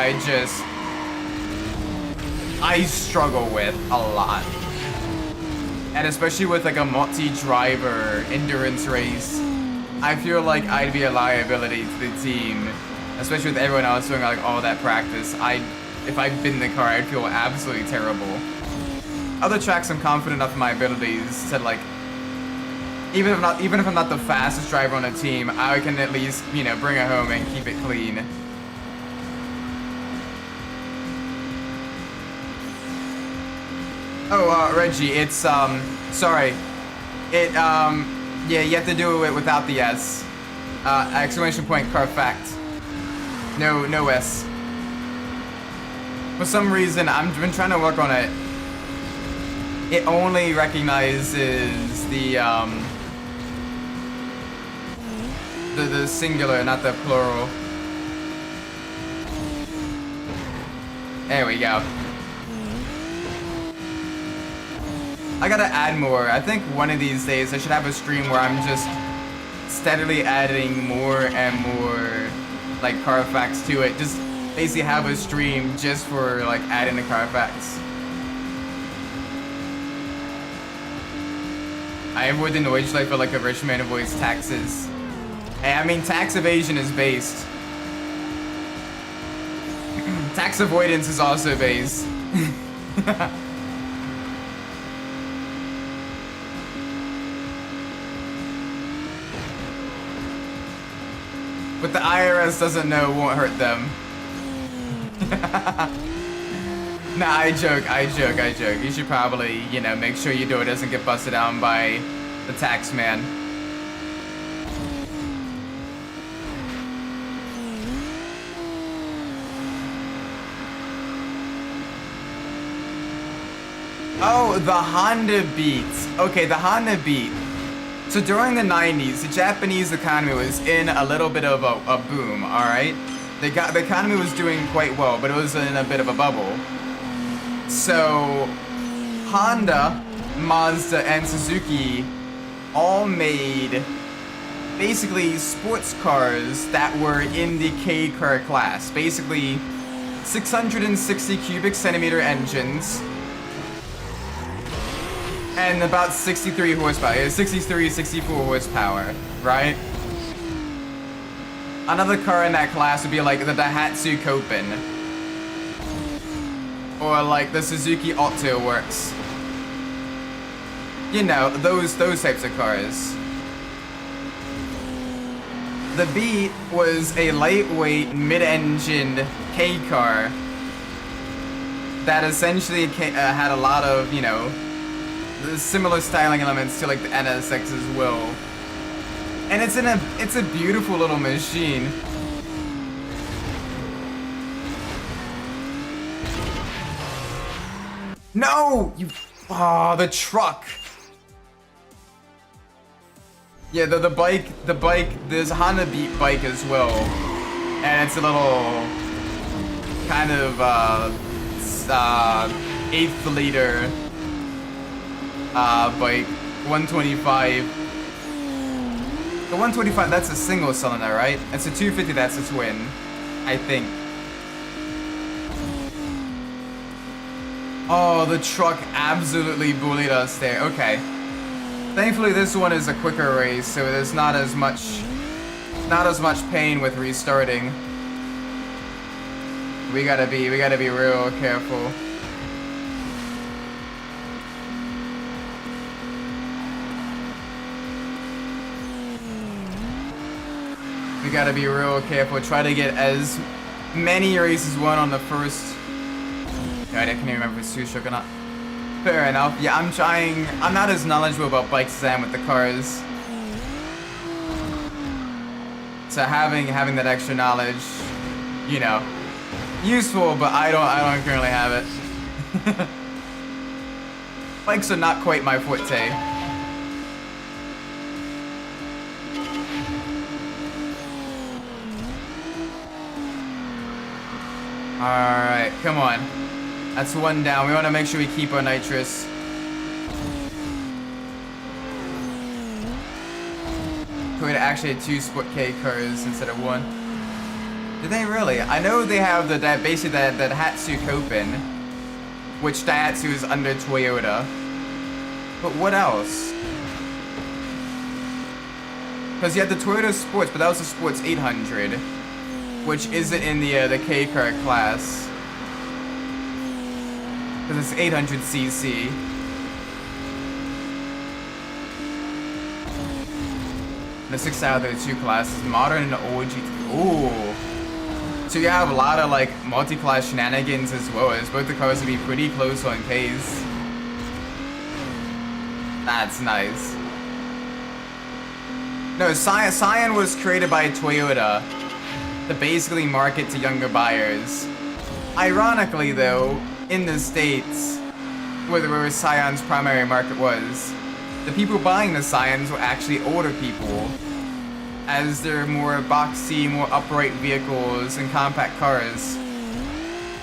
I struggle with a lot. And especially with like a multi-driver endurance race, I feel like I'd be a liability to the team. Especially with everyone else doing like all that practice. If I'd been in the car, I'd feel absolutely terrible. Other tracks, I'm confident enough in my abilities to like, even if I'm not the fastest driver on the team, I can at least, you know, bring it home and keep it clean. Oh, Reggie, it's, sorry. Yeah, you have to do it without the S. Exclamation point, car fact. No S. For some reason, I've been trying to work on it. It only recognizes the singular, not the plural. There we go. I gotta add more. I think one of these days I should have a stream where I'm just steadily adding more and more like car facts to it. Just basically have a stream just for like adding the car facts. I avoid the noise like a rich man avoids taxes. Hey, I mean tax evasion is based. Tax avoidance is also based. What the IRS doesn't know won't hurt them. Nah, I joke. You should probably, you know, make sure your door doesn't get busted down by the tax man. Oh, the Honda Beat. Okay, the Honda Beat. So during the 90s, the Japanese economy was in a little bit of a boom, alright? The economy was doing quite well, but it was in a bit of a bubble. So, Honda, Mazda, and Suzuki all made basically sports cars that were in the K car class. Basically, 660 cubic centimeter engines, and about 63 horsepower, 63, 64 horsepower, right? Another car in that class would be like the Daihatsu Copen. Or like the Suzuki Alto Works. You know, those types of cars. The Beat was a lightweight, mid-engined K car that essentially had a lot of, you know, similar styling elements to like the NSX as well. And it's a beautiful little machine. No! You... Oh, the truck. Yeah, the bike, there's a Honda Beat bike as well. And it's a little kind of 8th liter bike, 125. The 125, that's a single cylinder, right? It's a 250, that's a twin, I think. Oh, the truck absolutely bullied us there. Okay. Thankfully, this one is a quicker race, so there's not as much pain with restarting. We gotta be real careful. We gotta be real careful. Try to get as many races won on the first. God, I can't even remember if it's two-stroke or not. Fair enough. Yeah, I'm trying. I'm not as knowledgeable about bikes as I am with the cars. So having that extra knowledge, you know, useful, but I don't currently have it. Bikes are not quite my forte. Alright, come on. That's one down. We want to make sure we keep our nitrous. Could actually have 2 Sport K cars instead of 1. Did they really? I know they have that basically that Daihatsu Copen, which Daihatsu is under Toyota. But what else? Because you had the Toyota Sports, but that was the Sports 800, which isn't in the K car class. Because it's 800cc. The 6 out of those 2 classes, modern and old GT. Ooh. So you have a lot of like multi-class shenanigans as well, as both the cars will be pretty close on Ks. That's nice. No, Scion was created by Toyota to basically market to younger buyers. Ironically though, in the States, where Scion's primary market was, the people buying the Scions were actually older people, as they're more boxy, more upright vehicles and compact cars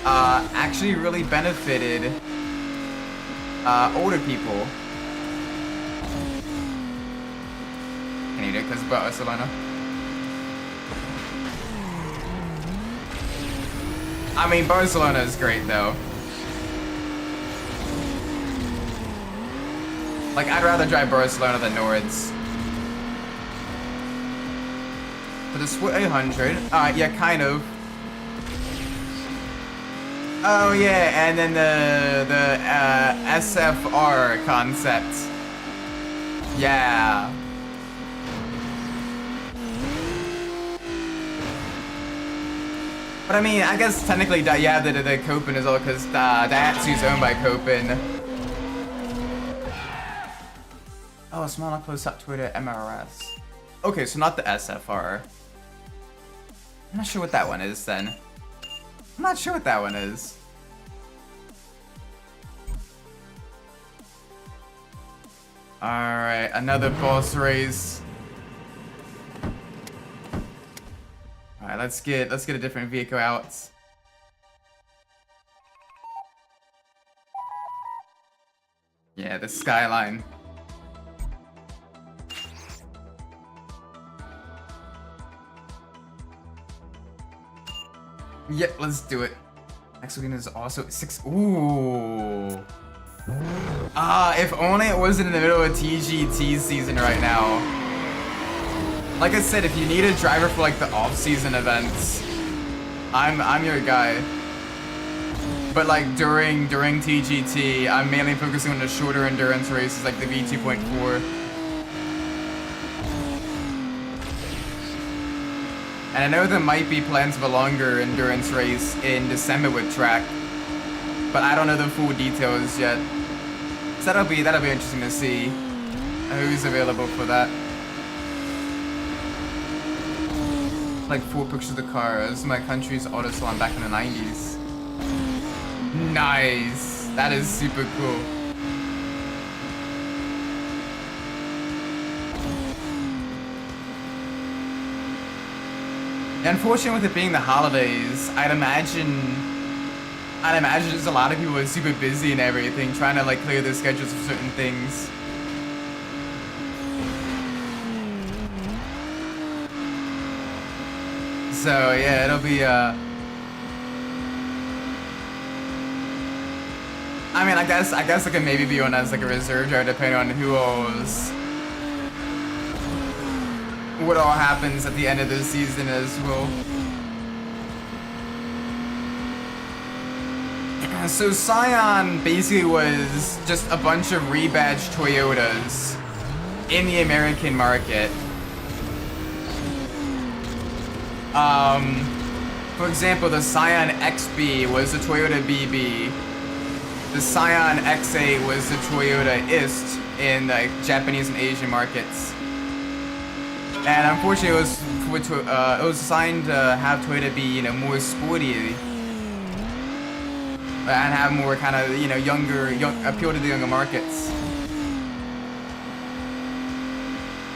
actually really benefited older people. Can you do it because of Barcelona? I mean, Barcelona is great though. Like, I'd rather drive Barcelona than Nords. For the Sport 800, yeah, kind of. Oh yeah, and then the SFR concept. Yeah. But I mean, I guess technically, yeah, the Copen is all because Daihatsu's owned by Copen. Oh, small and close up Twitter MRS. Okay, so not the SFR. I'm not sure what that one is then. I'm not sure what that one is. Alright, another boss race. Alright, let's get a different vehicle out. Yeah, the Skyline. Yeah, let's do it. Next weekend is also 6. Ooh. If only it wasn't in the middle of TGT season right now. Like I said, if you need a driver for like the off-season events, I'm your guy. But like during TGT, I'm mainly focusing on the shorter endurance races like the V2.4. And I know there might be plans of a longer endurance race in December with track, but I don't know the full details yet. So that'll be interesting to see who's available for that. like full pictures of the car. This is my country's auto salon back in the 90s. Nice. That is super cool. Unfortunately, with it being the holidays, I'd imagine just a lot of people are super busy and everything, trying to like clear their schedules for certain things. So yeah, it'll be I mean, I guess I could maybe be on as like a reserve driver depending on who owns what all happens at the end of the season as well. So Scion basically was just a bunch of rebadged Toyotas in the American market. For example, the Scion XB was the Toyota BB. The Scion X8 was the Toyota IST in the Japanese and Asian markets. And unfortunately, it was designed to have Toyota be, you know, more sporty and have more kind of, you know, appeal to the younger markets.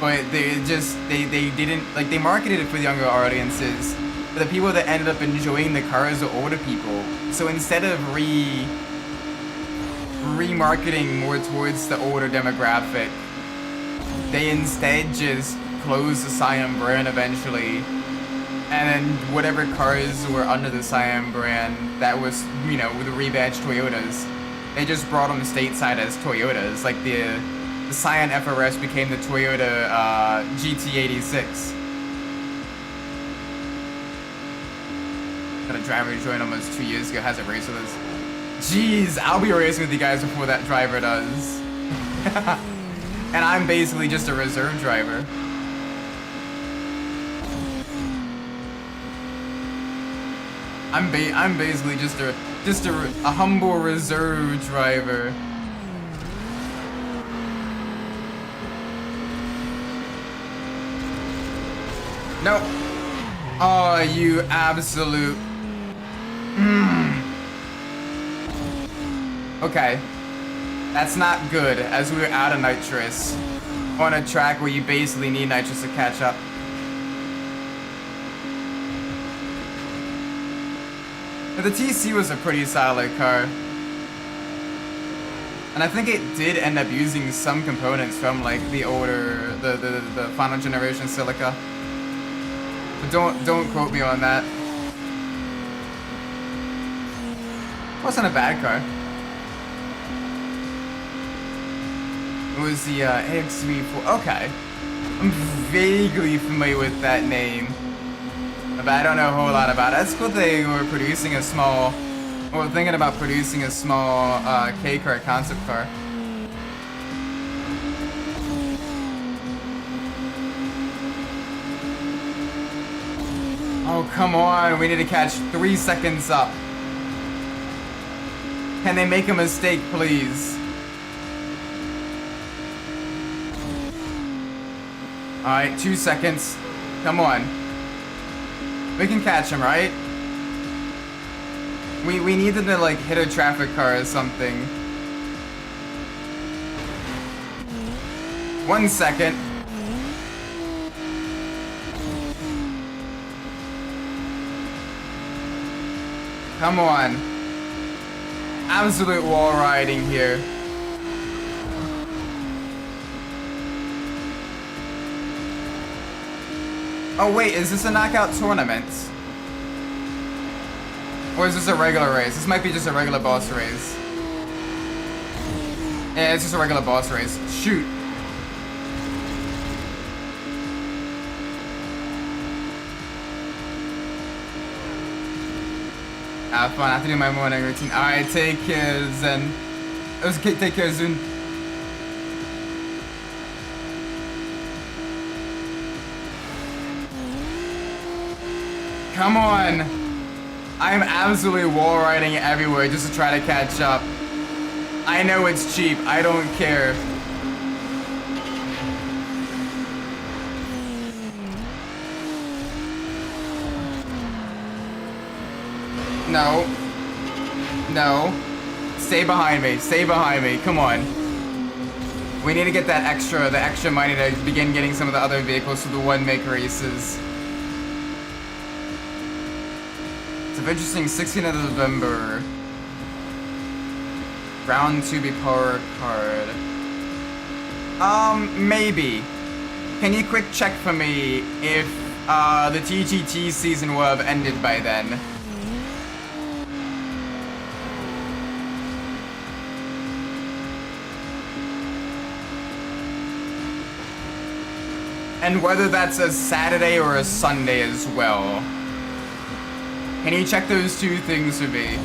But they didn't, like, they marketed it for the younger audiences, but the people that ended up enjoying the cars are older people. So instead of remarketing more towards the older demographic, they instead just closed the Scion brand eventually, and then whatever cars were under the Scion brand that was, you know, the rebadged Toyotas, they just brought them stateside as Toyotas. Like the Scion FRS became the Toyota GT86. Got a driver who joined almost 2 years ago, hasn't raced with us. Jeez, I'll be racing with you guys before that driver does. And I'm basically just a reserve driver. I'm basically just a humble reserve driver. No. Oh, you absolute. Okay. That's not good, as we're out of nitrous on a track where you basically need nitrous to catch up. But the TC was a pretty solid car. And I think it did end up using some components from like the older, the final generation Silica. But don't quote me on that. Wasn't a bad car. It was the AX34. Okay. I'm vaguely familiar with that name. But I don't know a whole lot about it. That's cool they were producing a small, or thinking about producing a small K-car concept car. Oh, come on. We need to catch 3 seconds up. Can they make a mistake, please? Alright, 2 seconds. Come on. We can catch him, right? We need them to like hit a traffic car or something. 1 second. Come on. Absolute wall riding here. Oh wait, is this a knockout tournament? Or is this a regular race? This might be just a regular boss race. Yeah, it's just a regular boss race. Shoot. Have fun. I have to do my morning routine. Alright, take care, Zen. Take care, Zun. Come on. I am absolutely wall riding everywhere just to try to catch up. I know it's cheap. I don't care. No. No. Stay behind me. Stay behind me. Come on. We need to get that the extra money to begin getting some of the other vehicles to the one-make races. It's interesting, 16th of November. Round 2 be power card. Maybe. Can you quick check for me if the TGT season will have ended by then? And whether that's a Saturday or a Sunday as well. Can you check those two things for me?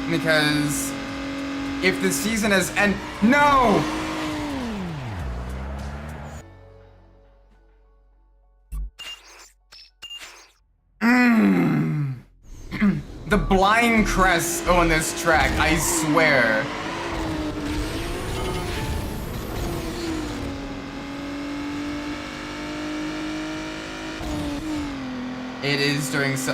Because if the season has no! The blind crest on this track, I swear. It is doing so.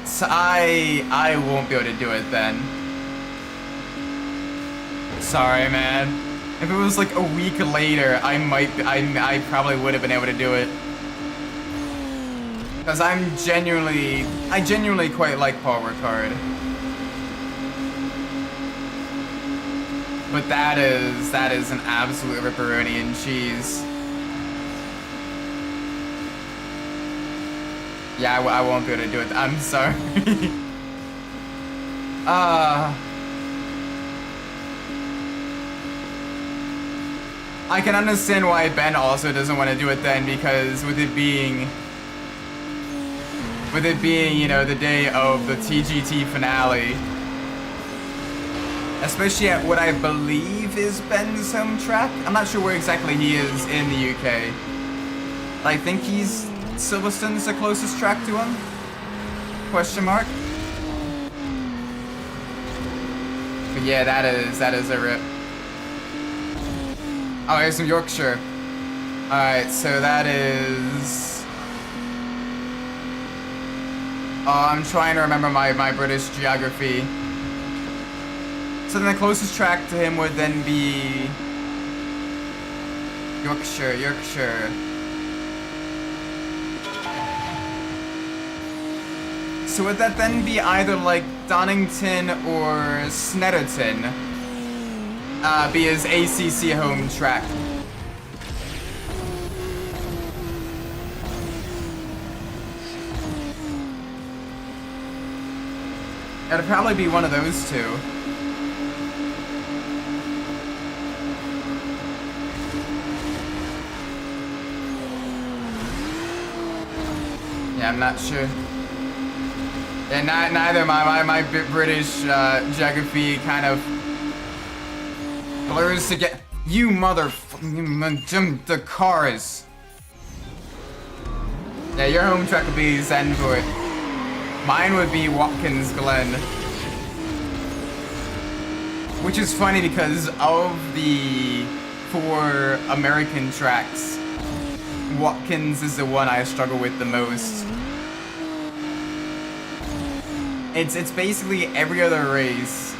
So I won't be able to do it then. Sorry, man. If it was like a week later, I probably would have been able to do it. Because I genuinely quite like Power Card. But that is an absolute ripperoni and cheese. Yeah, I won't be able to do it. I'm sorry. I can understand why Ben also doesn't want to do it then, because with it being, you know, the day of the TGT finale, especially at what I believe is Ben's home track. I'm not sure where exactly he is in the UK. I think Silverstone's the closest track to him? Question mark. But yeah, that is a rip. Oh, here's some Yorkshire. Alright, so that is... Oh, I'm trying to remember my British geography. So then the closest track to him would then be... Yorkshire. So would that then be either like Donington or Snetterton? Be his ACC home track. It'd probably be one of those two. Yeah, I'm not sure. Yeah, neither my British geography kind of blurs to get you the cars. Yeah, your home track would be Zenvoort. Mine would be Watkins Glen. Which is funny because of the 4 American tracks, Watkins is the one I struggle with the most. It's basically every other race.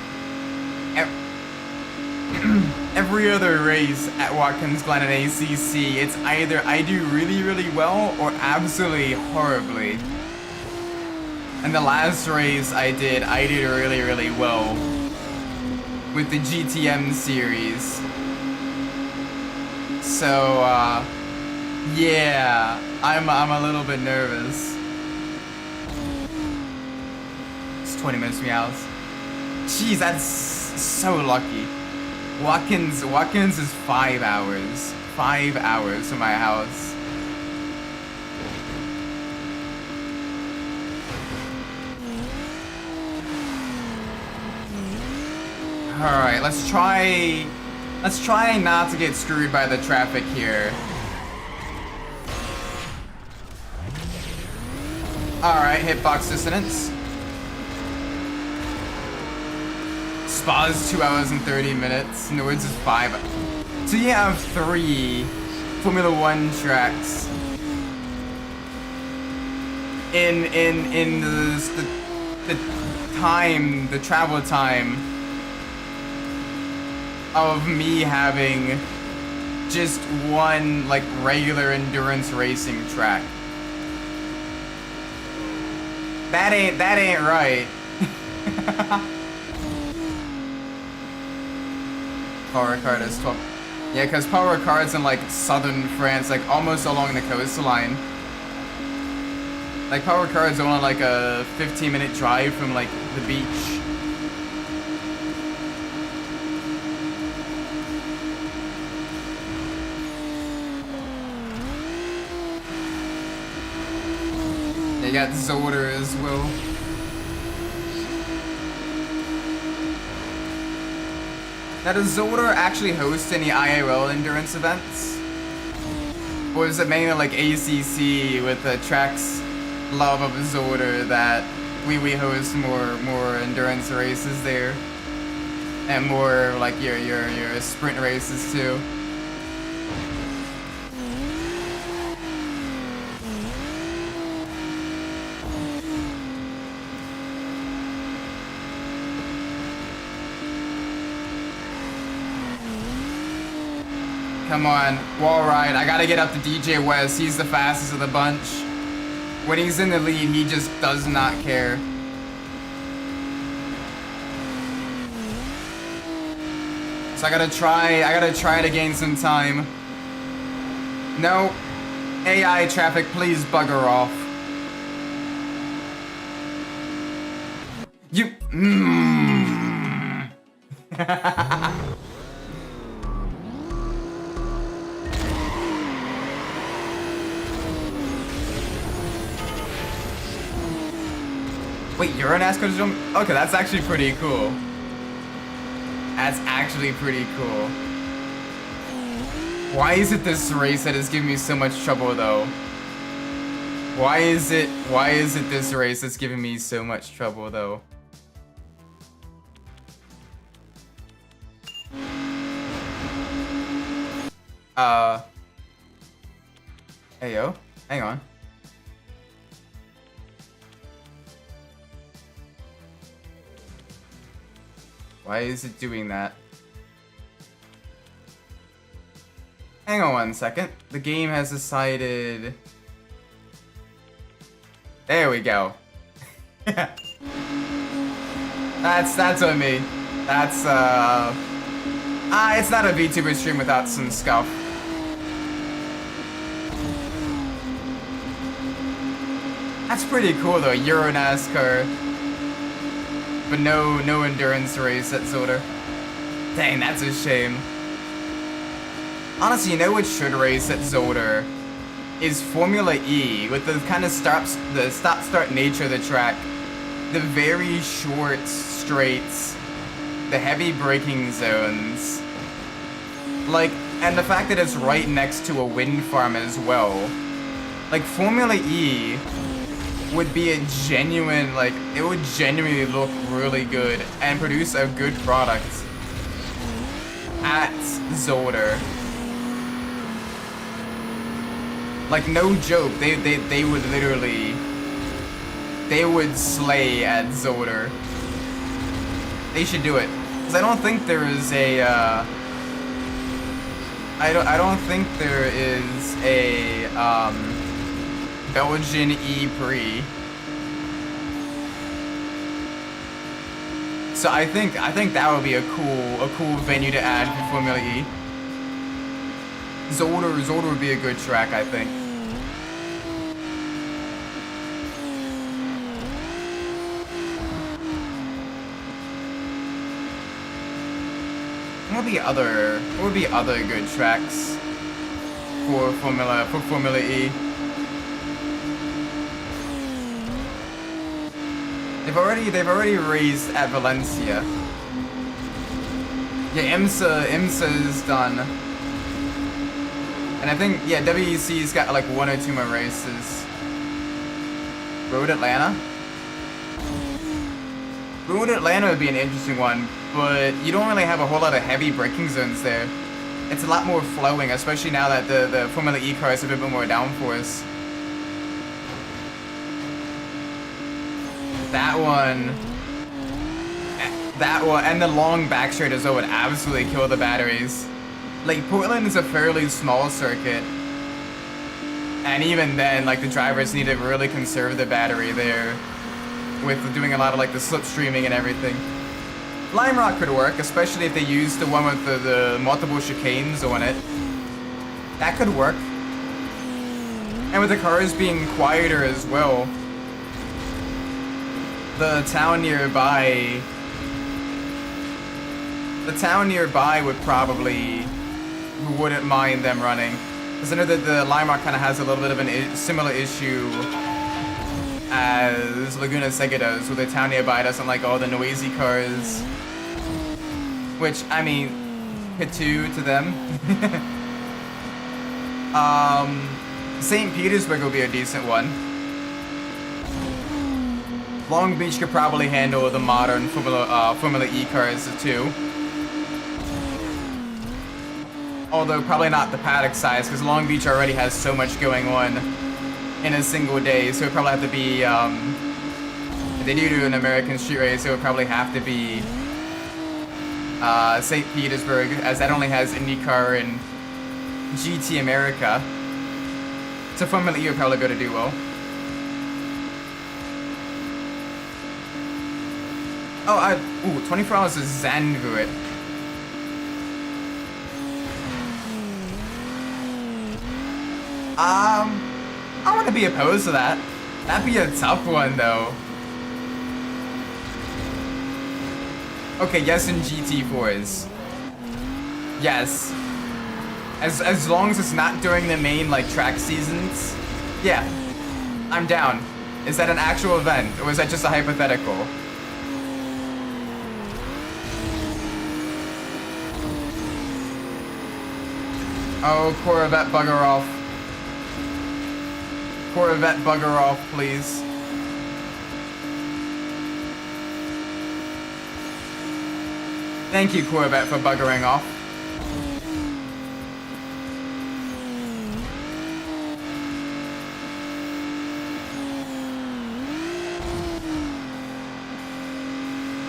Every other race at Watkins Glen and ACC, it's either I do really, really well or absolutely horribly. And the last race I did really, really well with the GTM series. So, yeah, I'm a little bit nervous. 20 minutes meows. Jeez, that's so lucky. Watkins is 5 hours. 5 hours from my house. Alright, let's try not to get screwed by the traffic here. Alright, hitbox dissonance. Spa's 2 hours and 30 minutes. Nords is 5. So you have 3 Formula 1 tracks in the time, the travel time of me having just one like regular endurance racing track. That ain't right. Power Card is 12. Yeah, because Power Card's in like southern France, like almost along the coastline. Like Power Card's only like a 15-minute drive from like the beach. You got Zoder as well. Now, does Zoder actually host any IRL endurance events? Or is it mainly like ACC with the tracks love of Zoder that we host more endurance races there? And more like your sprint races too? Come on, wall ride. I gotta get up to DJ West. He's the fastest of the bunch. When he's in the lead, he just does not care. So I gotta try to gain some time. No. AI traffic, please bugger off. You. Wait, you're an NASCAR jump? Okay, that's actually pretty cool. That's actually pretty cool. Why is it this race that is giving me so much trouble though? Why is it this race that's giving me so much trouble though? Hey yo, hang on. Why is it doing that? Hang on 1 second. The game has decided... There we go. That's on me. That's it's not a VTuber stream without some scuff. That's pretty cool though, Euro NASCAR. But no endurance race at Zoder. Dang, that's a shame. Honestly, you know what should race at Zoder is Formula E with the kind of stop-start nature of the track. The very short straights, the heavy braking zones. Like, and the fact that it's right next to a wind farm as well. Like, Formula E would be a genuine, like, it would genuinely look really good and produce a good product at Zoder. Like, no joke, they would literally, they would slay at Zoder. They should do it. Because I don't think there is a, I don't think there is a, Belgian E-Prix. So I think that would be a cool venue to add for Formula E. Zoder would be a good track, I think. What would be other good tracks for Formula E? They've already raced at Valencia. Yeah, IMSA is done. And I think, yeah, WEC's got like 1 or 2 more races. Road Atlanta? Road Atlanta would be an interesting one, but you don't really have a whole lot of heavy braking zones there. It's a lot more flowing, especially now that the Formula E cars have a bit more downforce. That one, and the long back straight as well would absolutely kill the batteries. Like, Portland is a fairly small circuit, and even then, like, the drivers need to really conserve the battery there with doing a lot of, like, the slipstreaming and everything. Lime Rock could work, especially if they use the one with the multiple chicanes on it. That could work. And with the cars being quieter as well, the town nearby wouldn't mind them running. Because I know that the Lime Rock kind of has a little bit of a similar issue as Laguna Seca does, where the town nearby doesn't like all the noisy cars. Which, I mean, Pitu to them. St. Petersburg will be a decent one. Long Beach could probably handle the modern Formula E cars too. Although probably not the paddock size, because Long Beach already has so much going on in a single day. So it would probably have to be, if they do an American street race, it would probably have to be St. Petersburg, as that only has IndyCar and GT America. So Formula E would probably go to do well. Oh, 24 hours of Zandvoort. I wouldn't be opposed to that. That'd be a tough one, though. Okay, yes, in GT4s. Yes. As long as it's not during the main, like, track seasons. Yeah. I'm down. Is that an actual event, or is that just a hypothetical? Oh, Corvette, bugger off. Corvette, bugger off, please. Thank you, Corvette, for buggering off.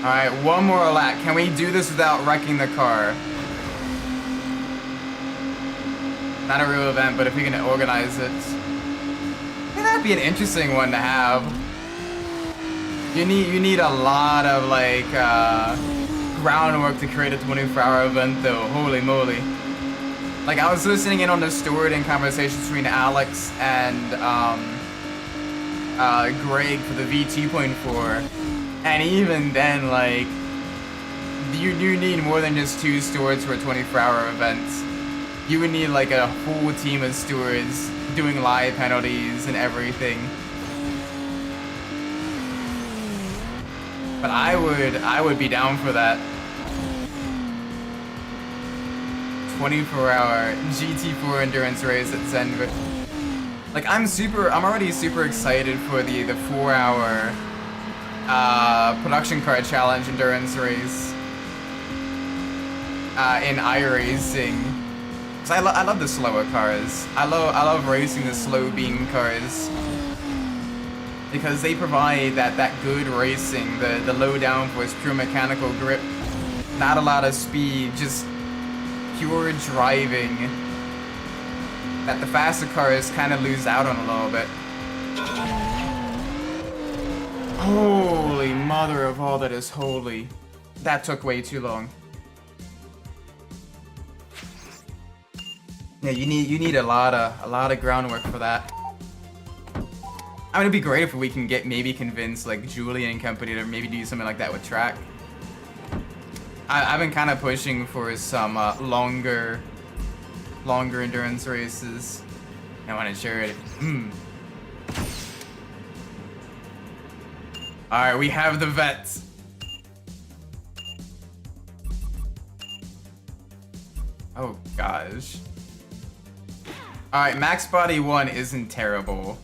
Alright, one more lap. Can we do this without wrecking the car? Not a real event, but if we can organize it. Yeah, that'd be an interesting one to have. You need a lot of, like, groundwork to create a 24-hour event, though. Holy moly. Like, I was listening in on the story and conversations between Alex and Greg for the V2.4, and even then, like, you need more than just 2 stewards for a 24-hour event. You would need, like, a whole team of stewards doing live penalties and everything. But I would be down for that. 24-hour GT4 endurance race at Zandvoort. Like, I'm already super excited for the 4-hour production car challenge endurance race in iRacing. Cause I love the slower cars. I love racing the slow beam cars because they provide that good racing, the low downforce, pure mechanical grip, not a lot of speed, just pure driving that the faster cars kind of lose out on a little bit. Holy mother of all that is holy. That took way too long. Yeah, you need a lot of groundwork for that. I mean, it'd be great if we can maybe convince like Julian and company to maybe do something like that with track. I've been kind of pushing for some longer endurance races. I want to share it. All right, we have the vets. Oh gosh. All right, Max Body 1 isn't terrible.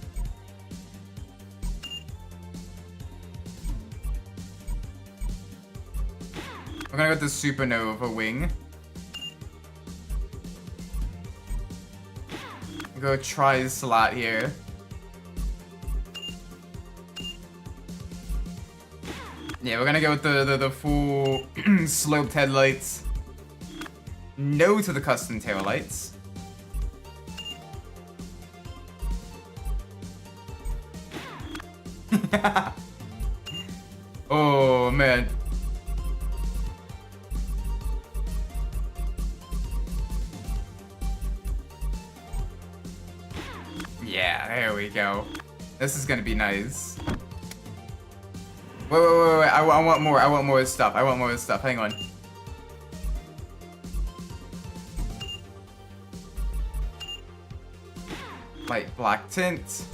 We're gonna go with the supernova wing. Go try slot here. Yeah, we're gonna go with the full sloped headlights. No to the custom taillights. Oh man. Yeah, there we go. This is gonna be nice. Wait. I want more. I want more stuff. Hang on. Light black tint.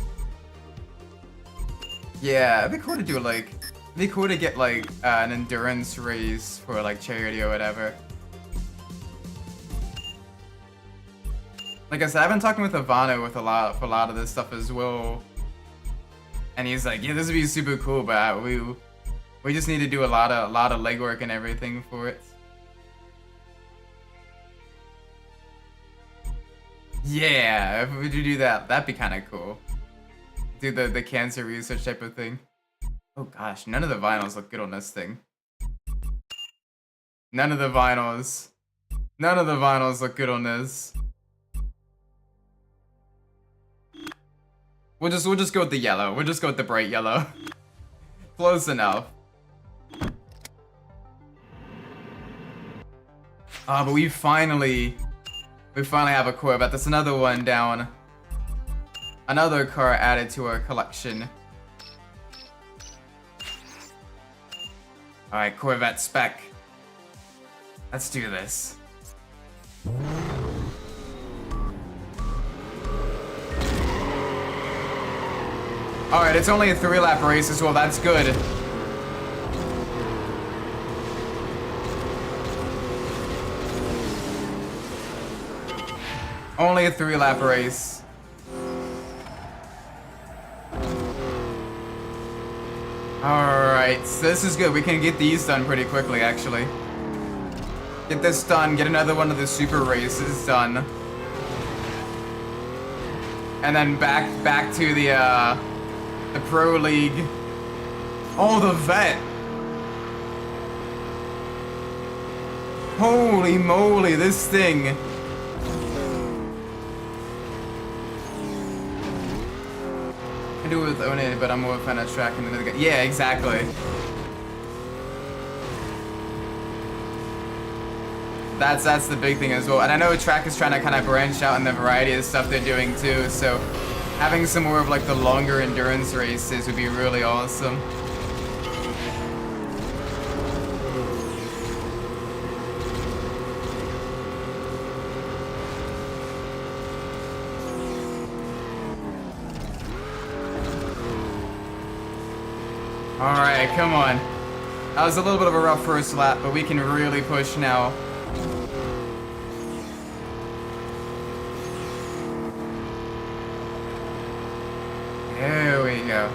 Yeah, it'd be cool to do like, it'd be cool to get like an endurance race for like charity or whatever. Like I said, I've been talking with Ivano for a lot of this stuff as well, and he's like, yeah, this would be super cool, but we just need to do a lot of legwork and everything for it. Yeah, if we do that, that'd be kind of cool. Do the cancer research type of thing. Oh gosh, none of the vinyls look good on this thing. None of the vinyls look good on this. We'll just go with the yellow. We'll just go with the bright yellow. Close enough. But we finally have a Corvette. That's another one down. Another car added to our collection. Alright, Corvette spec. Let's do this. Alright, it's only a 3-lap race as well, that's good. Only a 3-lap race. Alright, so this is good. We can get these done pretty quickly, actually. Get this done, get another one of the super races done. And then back to the Pro League. Oh, the vet! Holy moly, this thing! I do it with Own It, but I'm more a fan of track and another guy. Yeah, exactly. That's the big thing as well. And I know track is trying to kind of branch out in the variety of stuff they're doing too, so having some more of like the longer endurance races would be really awesome. Alright, come on. That was a little bit of a rough first lap, but we can really push now. There we go.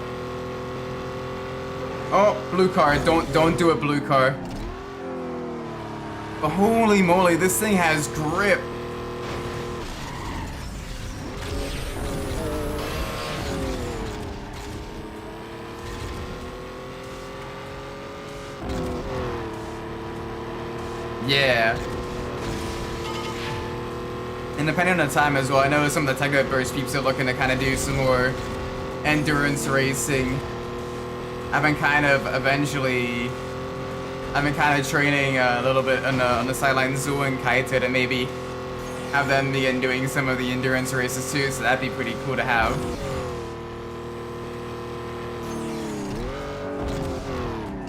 Oh, blue car. Don't do it, blue car. But holy moly, this thing has grip. Yeah. And depending on the time as well, I know some of the Techno Burst peeps are looking to kind of do some more endurance racing. I've been kind of training a little bit on the sideline Zoo and Kaito to maybe have them begin doing some of the endurance races too, so that'd be pretty cool to have.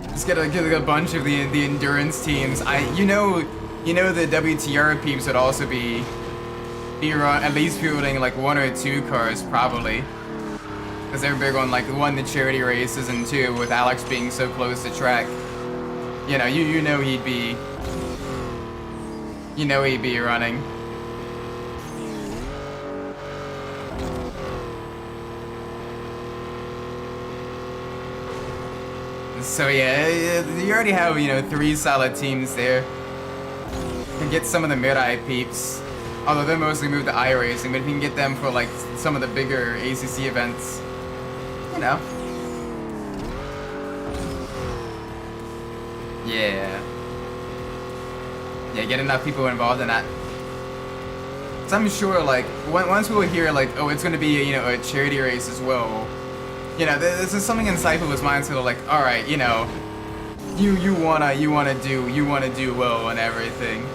Just get a bunch of the endurance teams. You know the WTR peeps would also be at least fielding like 1 or 2 cars probably, because they're big on like 1, the charity races, and 2, with Alex being so close to track. You know, you know he'd be running. So yeah, you already have, you know, 3 solid teams there. You can get some of the mid-eye peeps. Although they're mostly moved to iRacing, but if you can get them for like some of the bigger ACC events, you know. Yeah. Yeah, get enough people involved in that. So I'm sure, like, once people hear, like, oh, it's gonna be, you know, a charity race as well, you know, this is something inside people's minds that are like, all right, you know, you wanna do well and everything.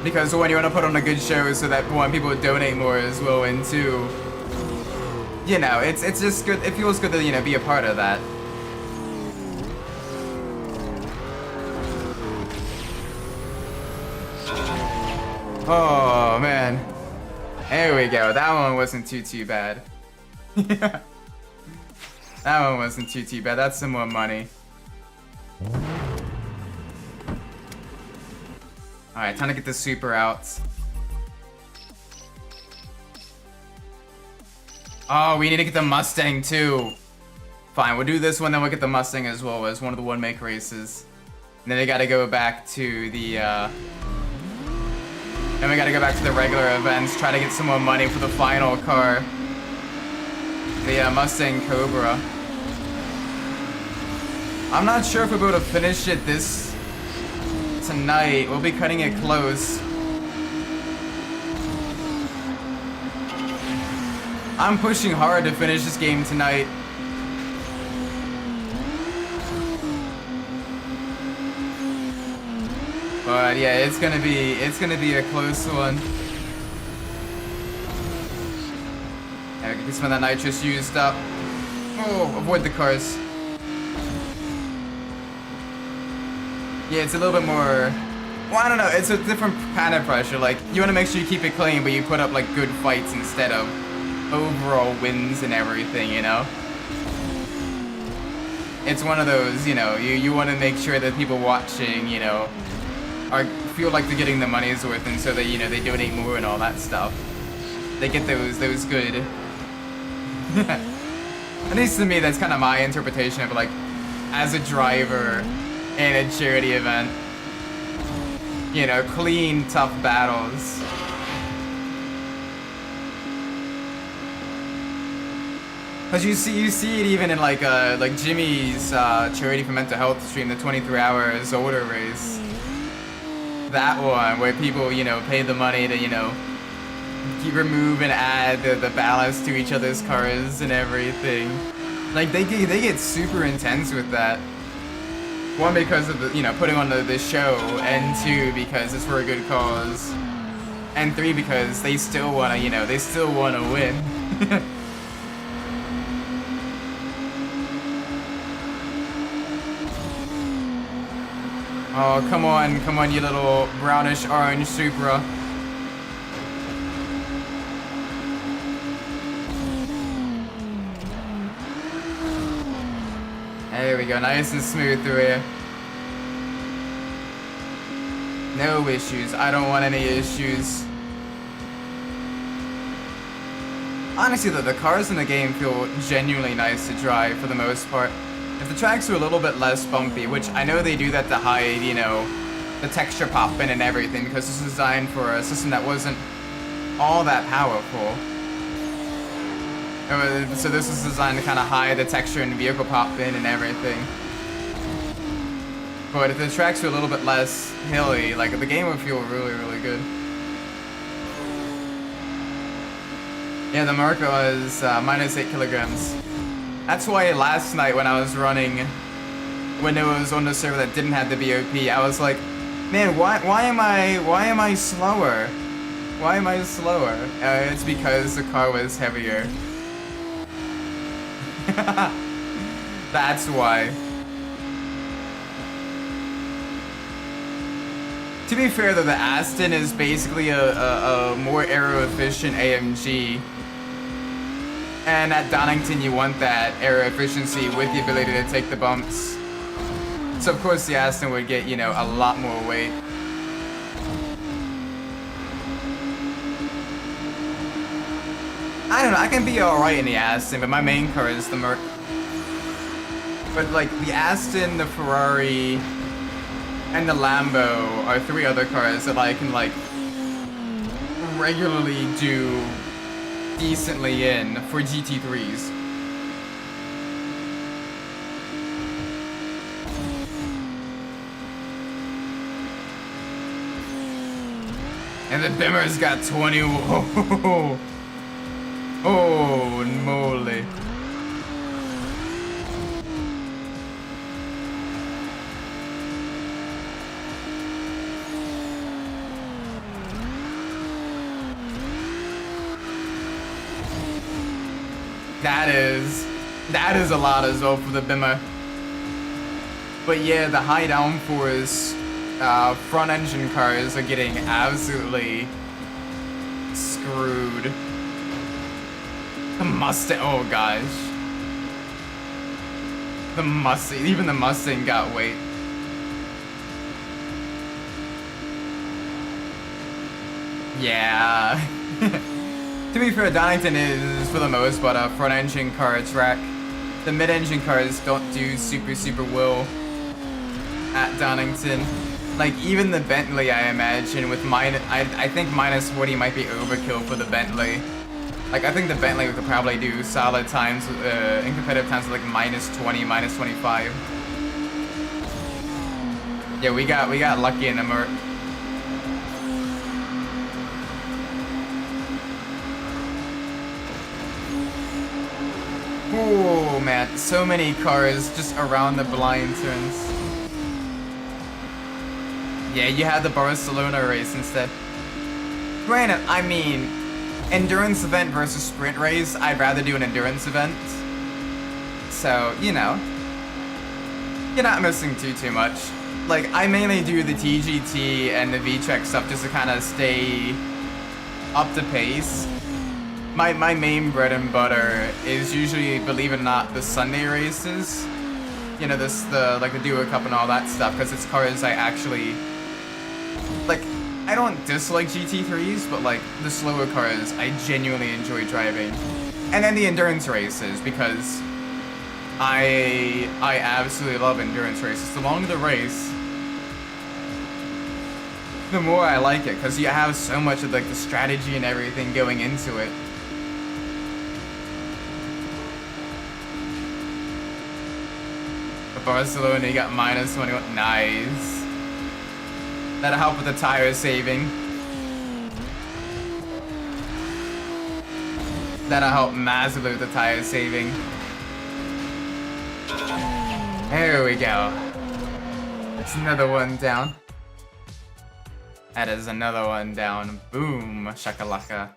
Because when you wanna put on a good show, so that one, people donate more as well, and two, you know, it's just good. It feels good to, you know, be a part of that. Oh man, there we go. That one wasn't too bad. That one wasn't too bad. That's some more money. All right, time to get the super out. Oh, we need to get the Mustang too. Fine, we'll do this one, then we'll get the Mustang as well as one of the one-make races. And then we gotta go back to the, then we gotta go back to the regular events, try to get some more money for the final car. The Mustang Cobra. I'm not sure if we'll be able to finish it tonight. We'll be cutting it close. I'm pushing hard to finish this game tonight. But yeah, it's gonna be a close one. Yeah, get some of that nitrous used up. Oh, avoid the cars. Yeah, it's a little bit more. Well, I don't know. It's a different kind of pressure. Like, you want to make sure you keep it clean, but you put up like good fights instead of overall wins and everything. You know. It's one of those. You know, you want to make sure that people watching, you know, feel like they're getting the money's worth, and so that, you know, they donate more and all that stuff. They get those good. At least to me, that's kind of my interpretation of, like, as a driver in a charity event. You know, clean, tough battles. Cause you see it even in like Jimmy's charity for mental health stream, the 23-hour Zolder race. That one where people, you know, pay the money to, you know, remove and add the ballast to each other's cars and everything. Like they get super intense with that. One, because of the, you know, putting on the show, and two, because it's for a good cause, and three, because they still wanna, you know, they still wanna win. Oh, come on, you little brownish orange Supra. There we go, nice and smooth through here. No issues, I don't want any issues. Honestly though, the cars in the game feel genuinely nice to drive for the most part. If the tracks were a little bit less bumpy, which I know they do that to hide, you know, the texture pop-in and everything, because this is designed for a system that wasn't all that powerful. So this is designed to kind of hide the texture and vehicle pop-in and everything. But if the tracks were a little bit less hilly, like, the game would feel really, really good. Yeah, the marker was minus 8 kilograms. That's why last night when I was running, when it was on the server that didn't have the BOP, I was like, man, why am I slower? Why am I slower? It's because the car was heavier. That's why. To be fair though, the Aston is basically a more aero-efficient AMG. And at Donington, you want that aero efficiency with the ability to take the bumps. So of course the Aston would get, you know, a lot more weight. I don't know, I can be alright in the Aston, but my main car is the Merc. But like, the Aston, the Ferrari, and the Lambo are 3 other cars that I can like regularly do decently in for GT3s. And the Bimmer's got 20. Whoa. Oh, moly. That is a lot as well for the Bimmer. But yeah, the high downforce front engine cars are getting absolutely screwed. The Mustang, oh gosh. The Mustang, even the Mustang got weight. Yeah. To be fair, Donington is, for the most part, a front engine car track. The mid engine cars don't do super well at Donington. Like, even the Bentley, I imagine, with I think minus 40 might be overkill for the Bentley. Like, I think the Bentley could probably do solid times, in competitive times, like minus 20, minus 25. Yeah, we got lucky in the Merc. Oh man, so many cars just around the blind turns. Yeah, you had the Barcelona race instead. Granted, I mean, endurance event versus sprint race, I'd rather do an endurance event. So, you know, you're not missing too much. Like, I mainly do the TGT and the VTREC stuff just to kind of stay up to pace. My main bread and butter is usually, believe it or not, the Sunday races. You know, like the Duo Cup and all that stuff, because it's cars I actually, like, I don't dislike GT3s, but like, the slower cars I genuinely enjoy driving. And then the endurance races, because I absolutely love endurance races. The longer the race, the more I like it, because you have so much of like the strategy and everything going into it. Barcelona, you got minus 21. Nice. That'll help with the tire saving. That'll help massively with the tire saving. There we go. That's another one down. That is another one down. Boom, shakalaka.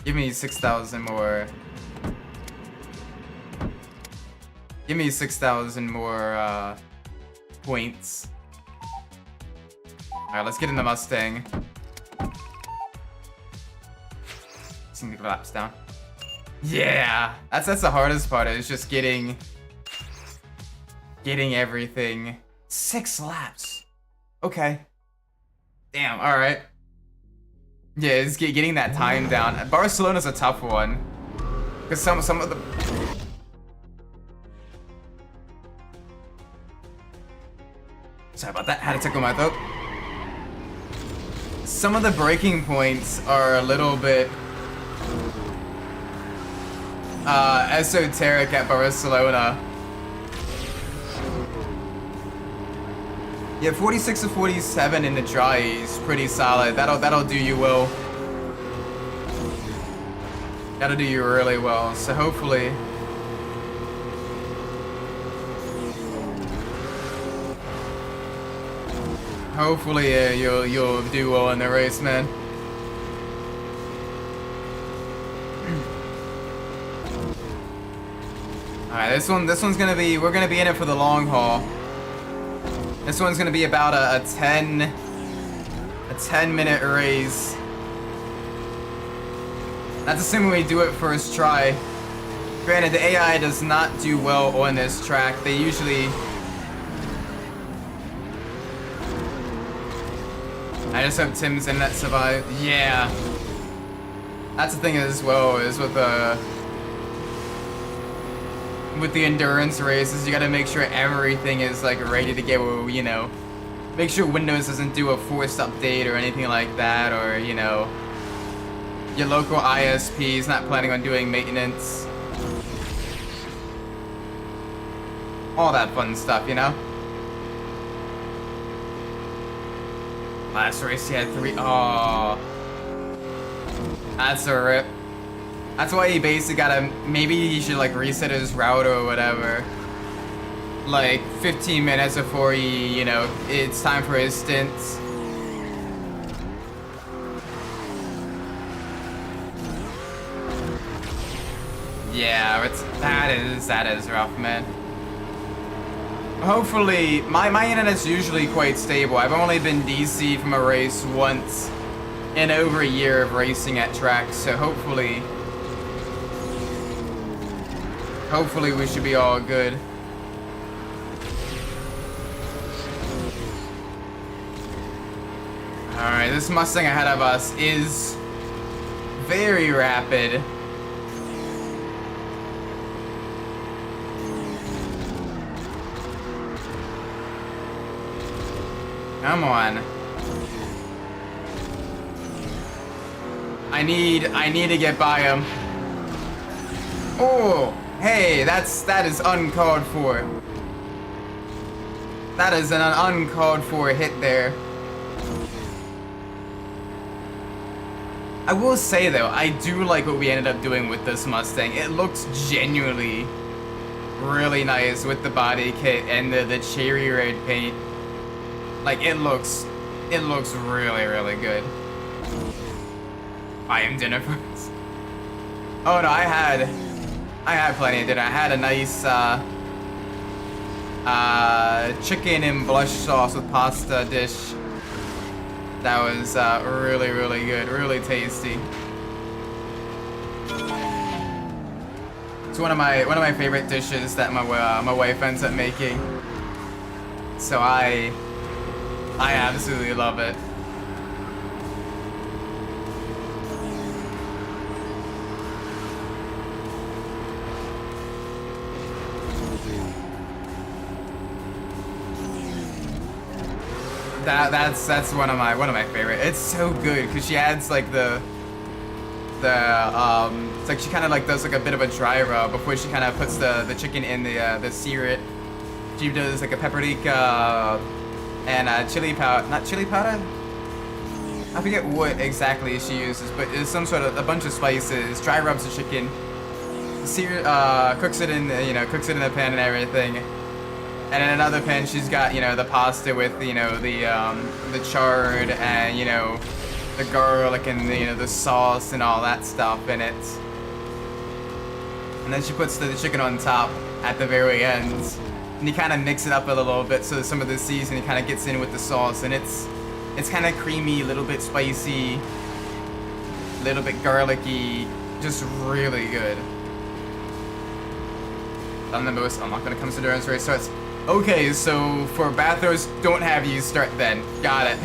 Give me 6,000 more. Give me 6,000 more points. Alright, let's get in the Mustang. Some the laps down. Yeah! That's the hardest part, is just getting everything. 6 laps. Okay. Damn, alright. Yeah, it's getting that time down. Barcelona's a tough one. Because some of the... Sorry about that, had to tickle my throat. Some of the braking points are a little bit esoteric at Barcelona. Yeah, 46 to 47 in the dry is pretty solid. That'll do you well. That'll do you really well. So hopefully. Hopefully, you'll do well in the race, man. All right, this one's gonna be. We're gonna be in it for the long haul. This one's gonna be about a 10-minute race. That's assuming we do it first try. Granted, the AI does not do well on this track. They usually. I just hope Tim's in that survive. Yeah. That's the thing as well, is with the endurance races, you gotta make sure everything is like ready to go, you know. Make sure Windows doesn't do a forced update or anything like that, or, you know, your local ISP is not planning on doing maintenance. All that fun stuff, you know? Last race he had 3. Oh. That's a rip. That's why he basically gotta, maybe he should like reset his route or whatever. Like 15 minutes before he, you know, it's time for his stints. Yeah, that is rough, man. Hopefully, my internet's usually quite stable. I've only been DC from a race once in over a year of racing at tracks, so hopefully we should be all good. Alright, this Mustang ahead of us is very rapid. Come on. I need to get by him. Oh, hey, that is uncalled for. That is an uncalled for hit there. I will say though, I do like what we ended up doing with this Mustang. It looks genuinely really nice with the body kit and the cherry red paint. Like it looks really, really good. I am dinner first. Oh no, I had plenty of dinner. I had a nice chicken and blush sauce with pasta dish. That was really, really good, really tasty. It's one of my favorite dishes that my wife ends up making. So I absolutely love it. That's one of my favorite. It's so good because she adds like it's like she kind of like does like a bit of a dry rub before she kind of puts the chicken in the sear it. She does like a paprika and chili powder, not chili powder. I forget what exactly she uses, but it's some sort of a bunch of spices. Dry rubs the chicken, cooks it in the pan and everything. And in another pan, she's got, you know, the pasta with, you know, the chard and, you know, the garlic and the, you know, the sauce and all that stuff in it. And then she puts the chicken on top at the very end. And you kind of mix it up a little bit so some of the seasoning kind of gets in with the sauce. And it's kind of creamy, a little bit spicy, a little bit garlicky, just really good. I'm not going to come to endurance race starts. Okay, so for Bathurst, don't have you start then. Got it.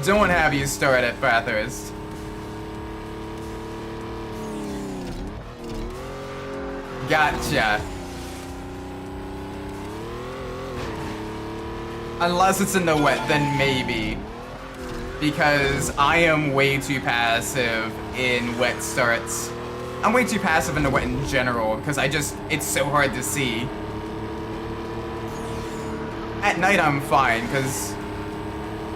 Don't have you start at Bathurst. Gotcha. Unless it's in the wet, then maybe. Because I am way too passive in wet starts. I'm way too passive in the wet in general, because it's so hard to see. At night I'm fine, because,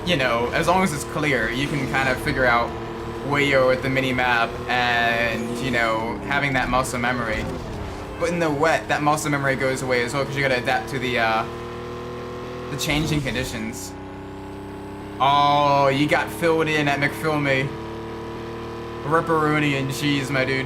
you know, as long as it's clear, you can kind of figure out where you're with the mini-map and, you know, having that muscle memory. But in the wet, that muscle memory goes away as well, because you gotta adapt to the changing conditions. Oh, you got filled in at McFilmy. Ripperoni and cheese, my dude.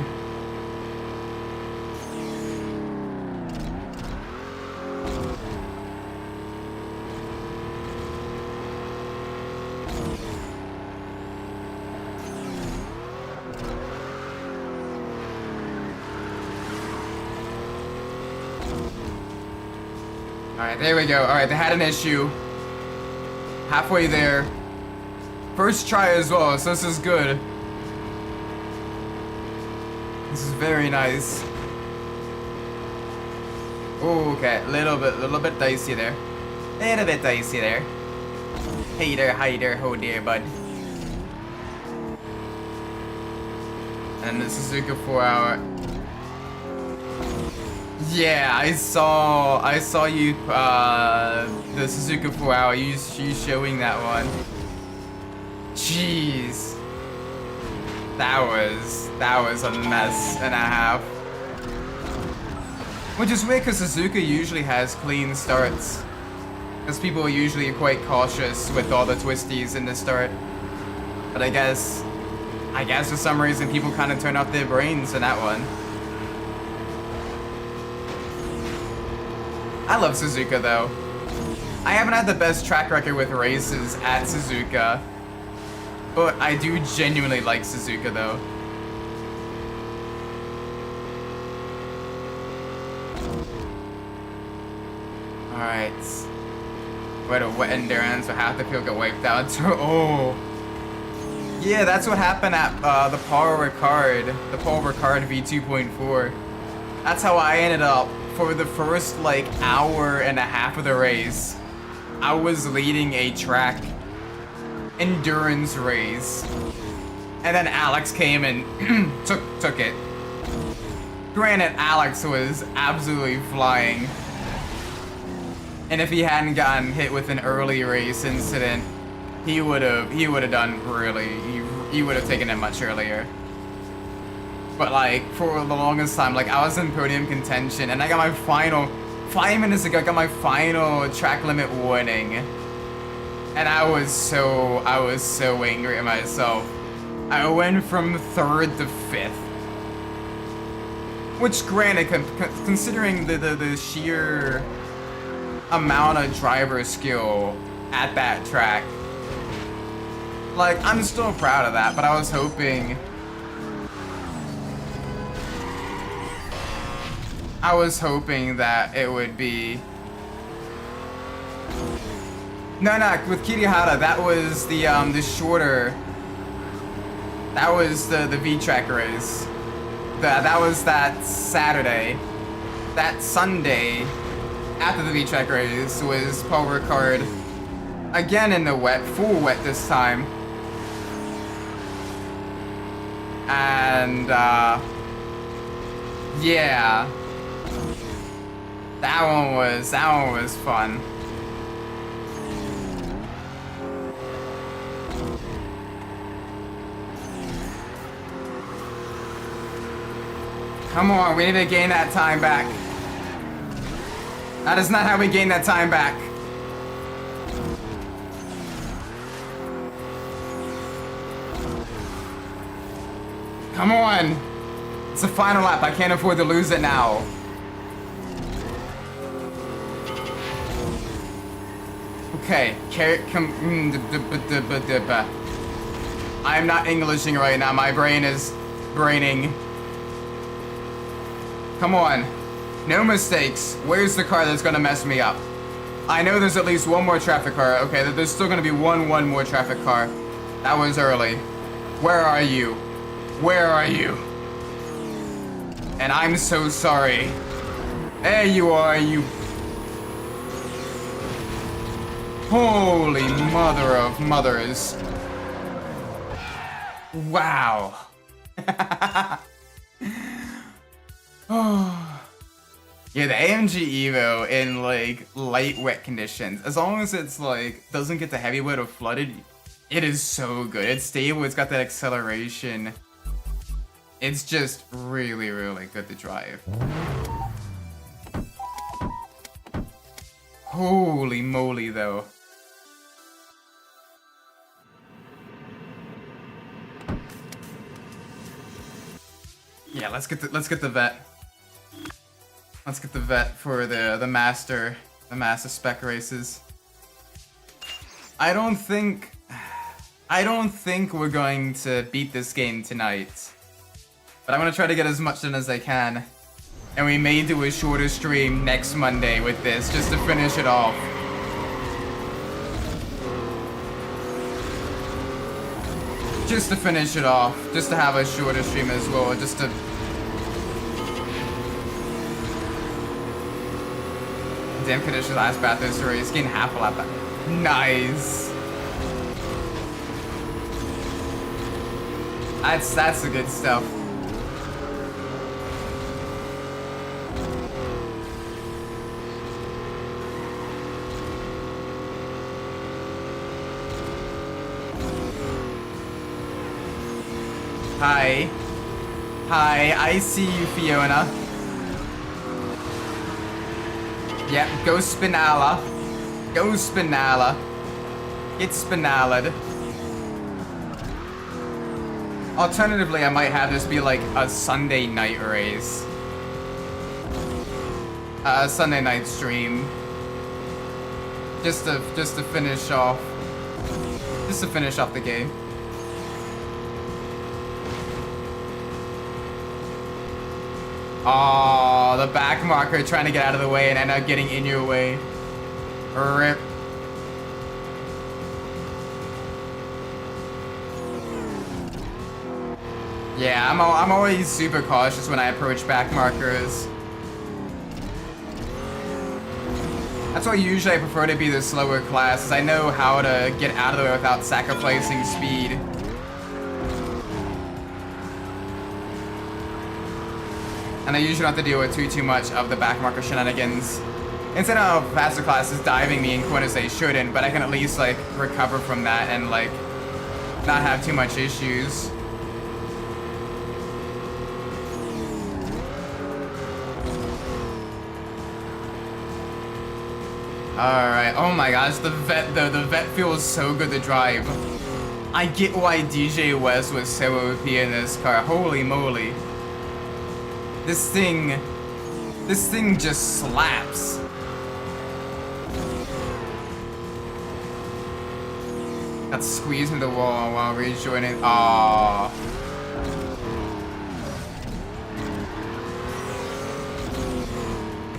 Alright, there we go. Alright, they had an issue. Halfway there. First try as well, so this is good. This is very nice. Okay, little bit dicey there. Little bit dicey there. Hey there, hi there, ho there, bud. And the Suzuka 4-hour. Yeah, I saw you, the Suzuka 4-hour, you showing that one. Jeez. That was a mess and a half. Which is weird because Suzuka usually has clean starts. Because people are usually quite cautious with all the twisties in the start. But I guess for some reason people kind of turn off their brains in that one. I love Suzuka though. I haven't had the best track record with races at Suzuka. But I do genuinely like Suzuka though. Alright. What a wet endurance, so half the field got wiped out. Oh. Yeah, that's what happened at the Paul Ricard V2.4. That's how I ended up for the first like hour and a half of the race. I was leading a track endurance race. And then Alex came and took it. Granted, Alex was absolutely flying. And if he hadn't gotten hit with an early race incident, he would have done really, he would have taken it much earlier. But like for the longest time, like I was in podium contention and I got my final 5 minutes ago, I got my final track limit warning. And I was so angry at myself. I went from 3rd to 5th. Which granted, considering the sheer amount of driver skill at that track, like I'm still proud of that, but I was hoping that it would be no with Kirihara. That was the shorter, that was the V-track race. That was that Saturday. That Sunday after the V-track race was Paul Ricard again in the wet, full wet this time. And yeah, that one was fun. Come on, we need to gain that time back. That is not how we gain that time back. Come on. It's the final lap. I can't afford to lose it now. Okay. I'm not Englishing right now. My brain is braining. Come on. No mistakes. Where's the car that's gonna mess me up? I know there's at least one more traffic car. Okay, there's still gonna be one more traffic car. That was early. Where are you? Where are you? And I'm so sorry. There you are, you... Holy mother of mothers. Wow. Oh. Yeah, the AMG Evo in like light wet conditions, as long as it's like doesn't get the heavy wet or flooded, it is so good. It's stable, it's got that acceleration. It's just really, really good to drive. Holy moly though. Yeah, let's get the vet. Let's get the vet for the master spec races. I don't think we're going to beat this game tonight. But I'm gonna try to get as much done as I can. And we may do a shorter stream next Monday with this, just to finish it off. Just to finish it off. Just to have a shorter stream as well, just to didn't finish his last Bathurst race, getting half a lap back. Nice. That's the good stuff. Hi. Hi, I see you, Fiona. Yep, go Spinala. Go Spinala. Get Spinala'd. Alternatively, I might have this be like a Sunday night race. A Sunday night stream. Just to finish off. Just to finish off the game. Oh, the back marker trying to get out of the way and end up getting in your way. Rip. Yeah, I'm always super cautious when I approach back markers. That's why usually I prefer to be the slower class, as I know how to get out of the way without sacrificing speed. And I usually don't have to deal with too much of the backmarker shenanigans. Instead of faster classes diving me in corners they shouldn't, but I can at least like recover from that and like not have too much issues. Alright, oh my gosh, the vet though, the vet feels so good to drive. I get why DJ West was so OP in this car, holy moly. This thing just slaps. Got squeezed into the wall while rejoining. Aww.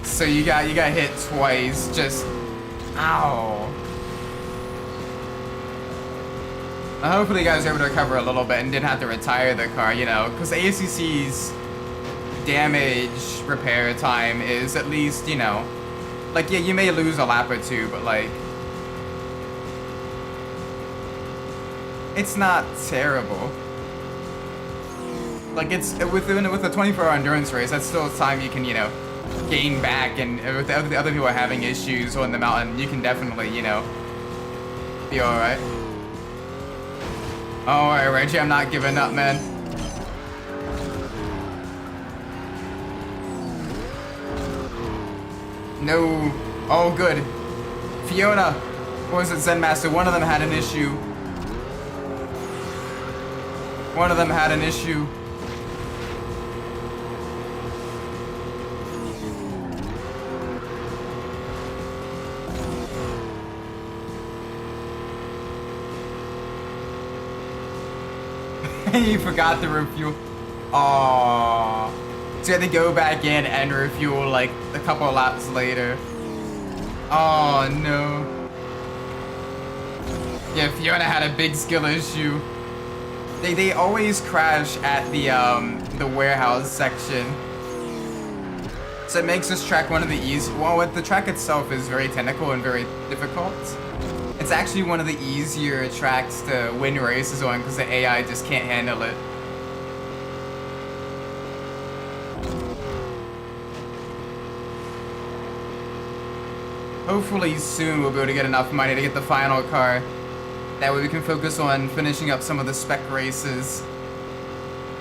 So you got hit twice, just ow. Now hopefully you guys were able to recover a little bit and didn't have to retire the car, you know, because the ACC's damage repair time is at least, you know, like, yeah, you may lose a lap or two, but like, it's not terrible. Like, it's with a 24-hour endurance race, that's still time you can, you know, gain back, and if the other people are having issues on the mountain, you can definitely, you know, be alright. Alright, Reggie, I'm not giving up, man. No. Oh, good. Fiona. Or was it Zen Master? One of them had an issue. One of them had an issue. You forgot to refuel. Aww. So you had to go back in and refuel like a couple of laps later. Oh no. Yeah, Fiona had a big skill issue. They always crash at the warehouse section. So it makes this track one of the easy. Well, the track itself is very technical and very difficult. It's actually one of the easier tracks to win races on because the AI just can't handle it. Hopefully soon we'll be able to get enough money to get the final car. That way we can focus on finishing up some of the spec races.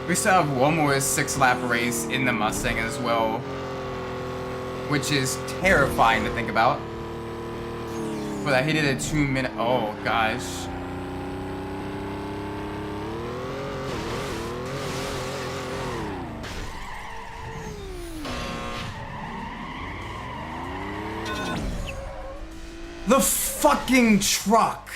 We still have one more 6-lap race in the Mustang as well, which is terrifying to think about. For that, he did a 2-minute. Oh gosh. The fucking truck.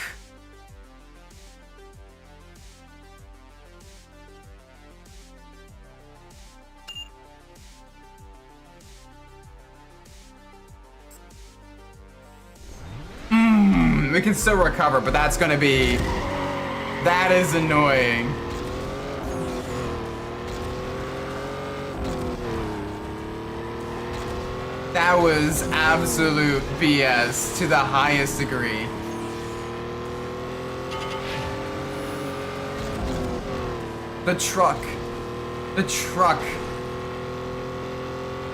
We can still recover, but that's gonna be... That is annoying. That was absolute BS to the highest degree. The truck. The truck.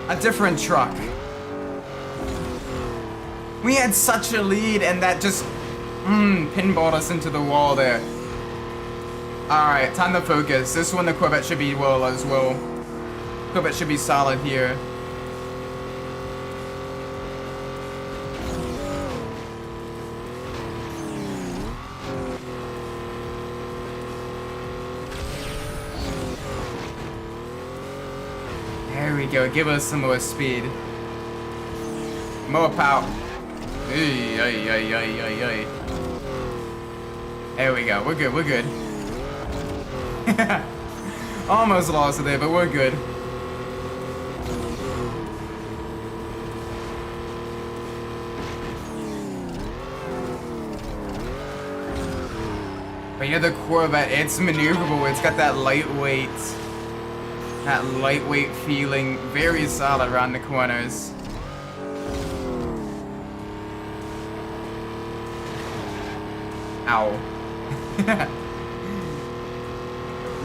A different truck. We had such a lead and that just pinballed us into the wall there. Alright, time to focus. This one the Corvette should be well as well. Corvette should be solid here. There we go, give us some more speed. More power. Ay, ay, ay, ay, ay, ay. There we go, we're good, we're good. Almost lost it there, but we're good. But yeah, the Corvette, it's maneuverable, it's got that lightweight feeling, very solid around the corners. Ow.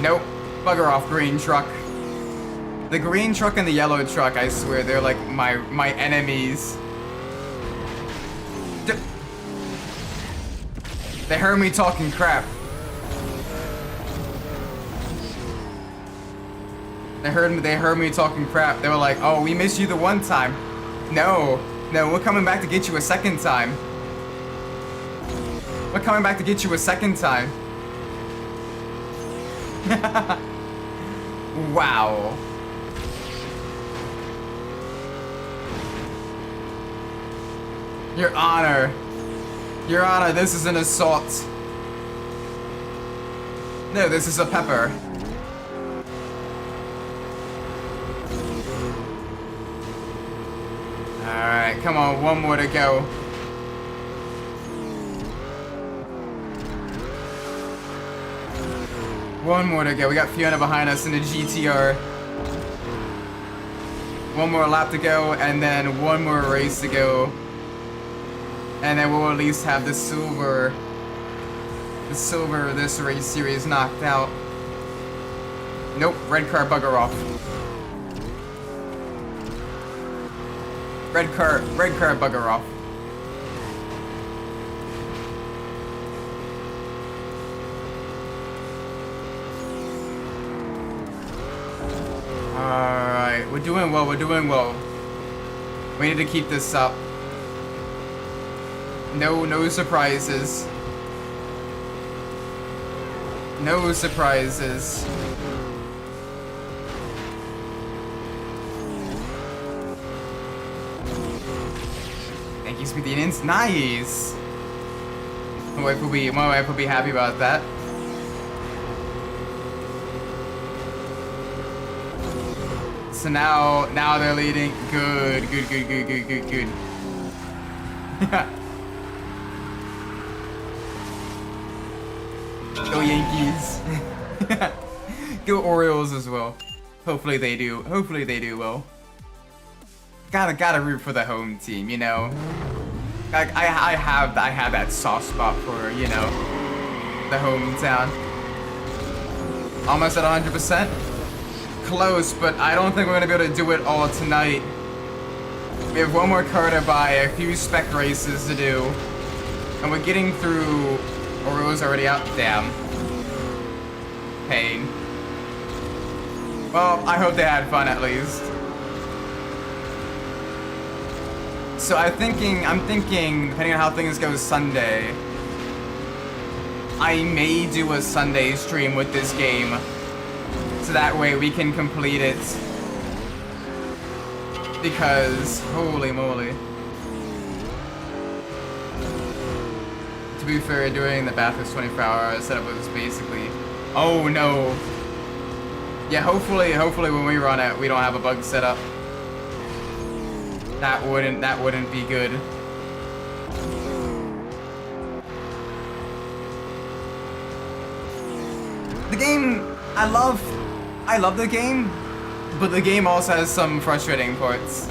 Nope. Bugger off, green truck. The green truck and the yellow truck, I swear, they're like my enemies. They heard me talking crap. They heard me talking crap. They were like, oh, we missed you the one time. No, we're coming back to get you a second time. We're coming back to get you a second time. Wow. Your Honor. Your Honor, this is an assault. No, this is a pepper. Alright, come on, one more to go. One more to go. We got Fiona behind us in the GTR. One more lap to go, and then one more race to go. And then we'll at least have the silver of this race series knocked out. Nope, red car, bugger off. Red car, bugger off. Alright, we're doing well, we're doing well. We need to keep this up. No surprises. No surprises. Thank you, Speedians. Nice! My wife will be happy about that. So now they're leading. Good. Go Yankees. Go Orioles as well. Hopefully they do well. Gotta root for the home team, you know. I have that soft spot for, you know, the hometown. Almost at 100%. Close, but I don't think we're gonna be able to do it all tonight. We have one more car to buy, a few spec races to do, and we're getting through. Orioles already out. Damn. Pain. Well, I hope they had fun at least. So I'm thinking, depending on how things go Sunday, I may do a Sunday stream with this game. So that way we can complete it. Because, holy moly. To be fair, doing the Bathurst 24-hour setup was basically... Oh no! Yeah, hopefully when we run it, we don't have a bug setup. That wouldn't be good. The game, I love the game, But the game also has some frustrating parts.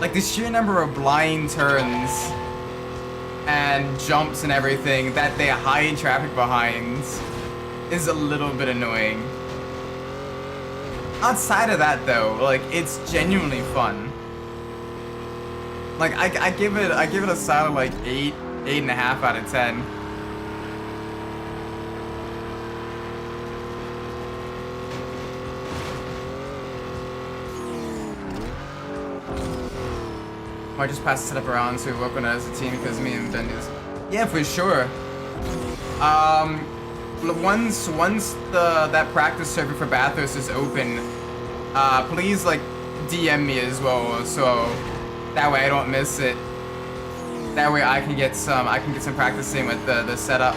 Like the sheer number of blind turns and jumps and everything that they hide traffic behind is a little bit annoying. Outside of that though, like it's genuinely fun. Like I give it a solid like 8.5 out of 10. Might just pass the setup around so we work on it as a team because me and Ben is. Yeah, for sure. Once that practice server for Bathurst is open, please like DM me as well, so that way I don't miss it. That way I can get some practicing with the setup.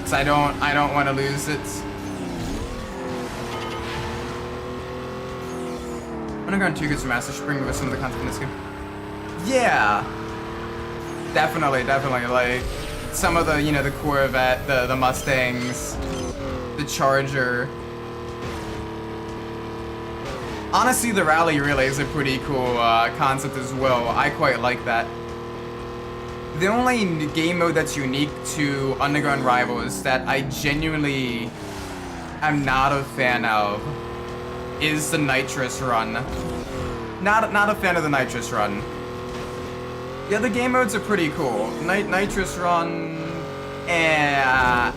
Cause I don't want to lose it. Underground 2 gets Master Spring with some of the content in this game. Yeah, definitely. Like some of the, you know, the Corvette, the Mustangs, the Charger. Honestly, the rally relay is a pretty cool concept as well. I quite like that. The only game mode that's unique to Underground Rivals that I genuinely am not a fan of is the Nitrous Run. Not a fan of the Nitrous Run. The other game modes are pretty cool. Nitrous Run, I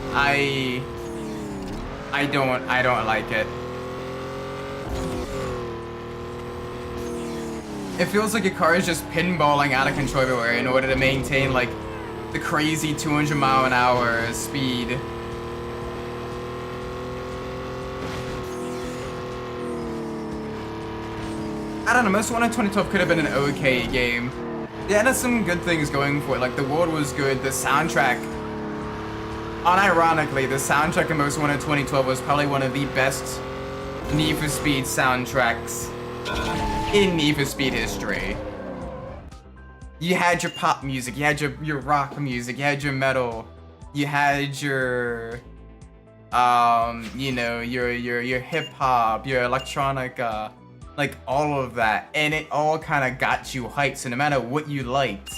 don't like it. It feels like your car is just pinballing out of control everywhere in order to maintain like the crazy 200-mile-an-hour speed. I don't know, most Wanted 2012 could have been an okay game. Yeah, it has some good things going for it. Like, the world was good, the soundtrack. Unironically, the soundtrack in Most Wanted 2012 was probably one of the best Need for Speed soundtracks in Need for Speed history. You had your pop music, you had your rock music, you had your metal, you had your you know, your hip hop, your electronica. Like, all of that, and it all kind of got you hyped, so no matter what you liked,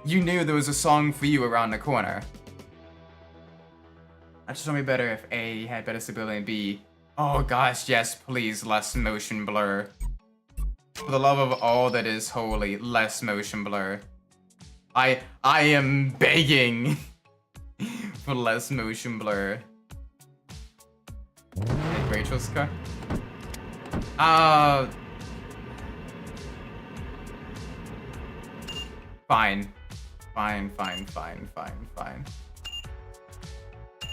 you knew there was a song for you around the corner. That just told me better if A had better stability and B, oh gosh, yes, please, less motion blur. For the love of all that is holy, less motion blur. I am begging for less motion blur. Hey, Rachel's car? Fine.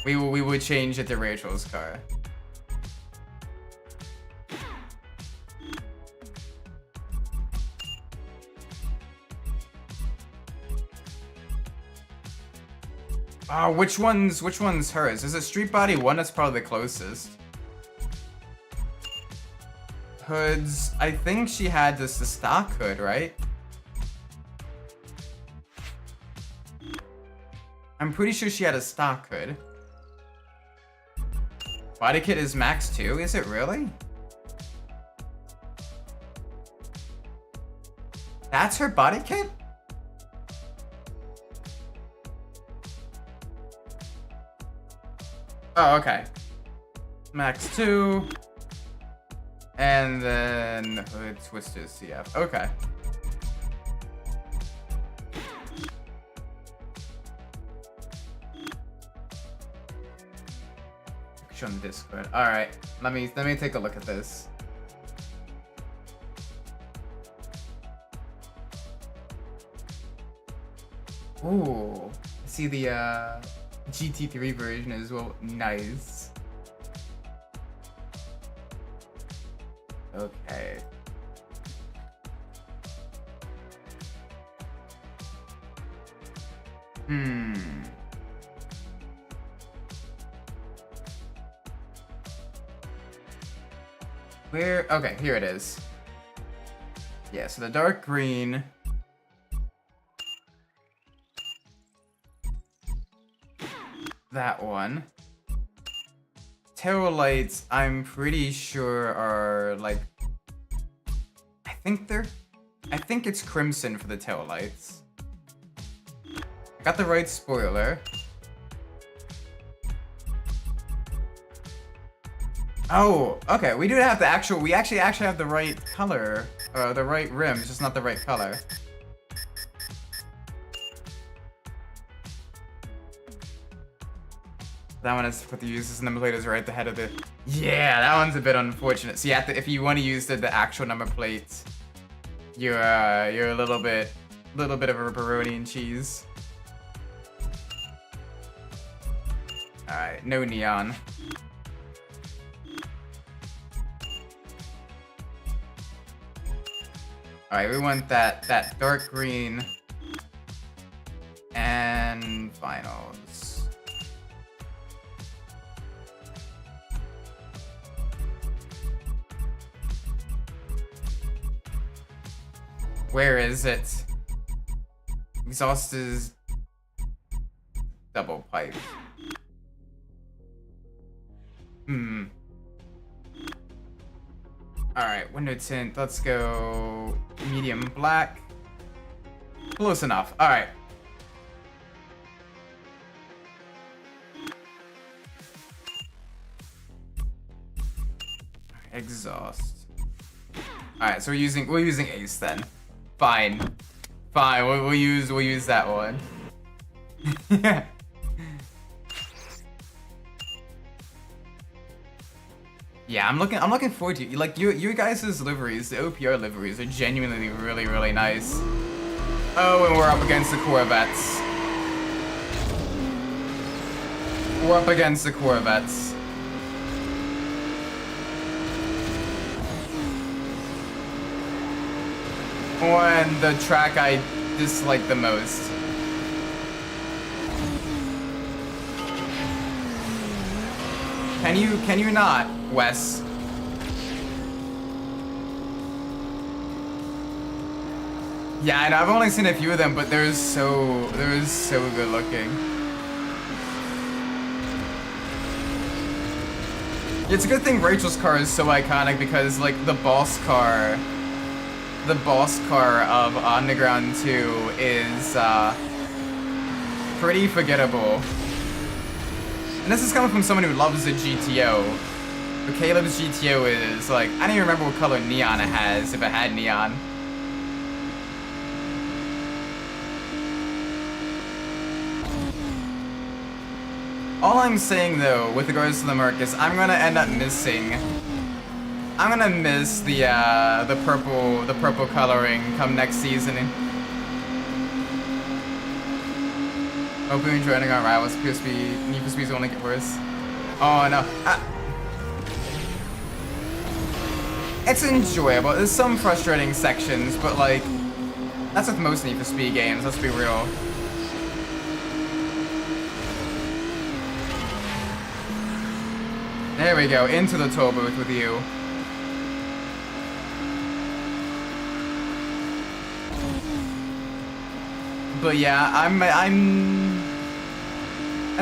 We would change it to Rachel's car. Which one's hers? Is it Street Body 1? That's probably the closest. Hoods, I think she had the stock hood, right? I'm pretty sure she had a stock hood. Body kit is max 2, is it really? That's her body kit? Oh, okay. Max 2. And then hood twisters CF. Okay. Show on the Discord. All right. Let me take a look at this. Ooh. I see the GT3 version as well. Nice. Okay. Where? Okay, here it is. Yeah, so the dark green. That one. tail lights, I'm pretty sure are like, I think it's crimson for the tail lights. Got the right spoiler. Oh, okay. We do have the actual. We actually have the right color, the right rims, just not the right color. That one is put the uses number plate is right at the head of the. Yeah, that one's a bit unfortunate. So you have to, if you want to use the actual number plate, you're a little bit of a pepperoni and cheese. All right, no neon. Alright, we want that dark green and finals. Where is it? Exhaust is double pipe. Alright, window tint, let's go medium black. Close enough. Alright. Exhaust. Alright, so we're using Ace then. Fine. Fine, we'll use that one. Yeah, I'm looking forward to it. Like you guys' liveries, the OPR liveries are genuinely really nice. Oh, and we're up against the Corvettes. We're up against the Corvettes. On the track I dislike the most. Can you not, Wes? Yeah, I know, I've only seen a few of them, but they're so good looking. It's a good thing Rachel's car is so iconic because like the boss car of Underground 2 is pretty forgettable. And this is coming from someone who loves the GTO. But Caleb's GTO is like, I don't even remember what color neon it has, if it had neon. All I'm saying though, with regards to the Merc, is I'm gonna end up missing. I'm gonna miss the purple coloring come next season. Hope you're enjoying our rivals. PSP, Need for Speed's only get worse. Oh no. It's enjoyable. There's some frustrating sections, but like, that's with most Need for Speed games, let's be real. There we go, into the toll booth with you. But yeah, I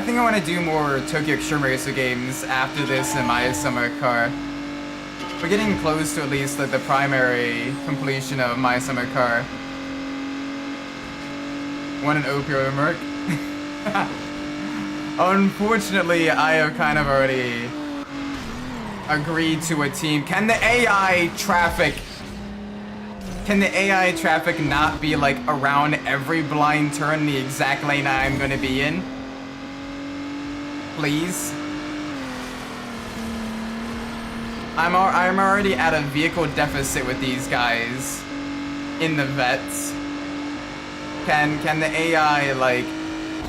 think I want to do more Tokyo Extreme Racer games after this in my summer car. We're getting close to at least like the primary completion of my summer car. Want an OPR Merc? Unfortunately, I have kind of already agreed to a team. Can the AI traffic not be like around every blind turn in the exact lane I'm gonna be in? Please? I'm already at a vehicle deficit with these guys in the vets. Can the AI like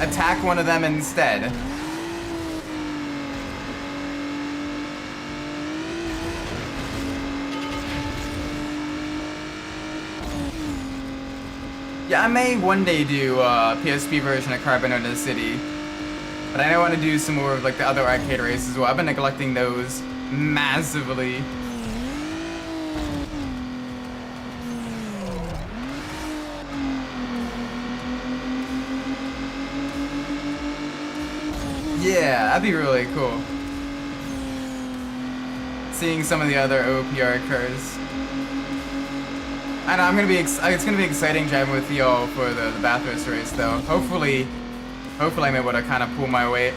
attack one of them instead? Yeah, I may one day do a PSP version of Carbon in the City, but I want to do some more of like the other arcade races as well. I've been neglecting those massively. Yeah, that'd be really cool. seeing some of the other OPR cars. I know it's gonna be exciting driving with y'all for the Bathurst race though. Hopefully I'm able to kind of pull my weight.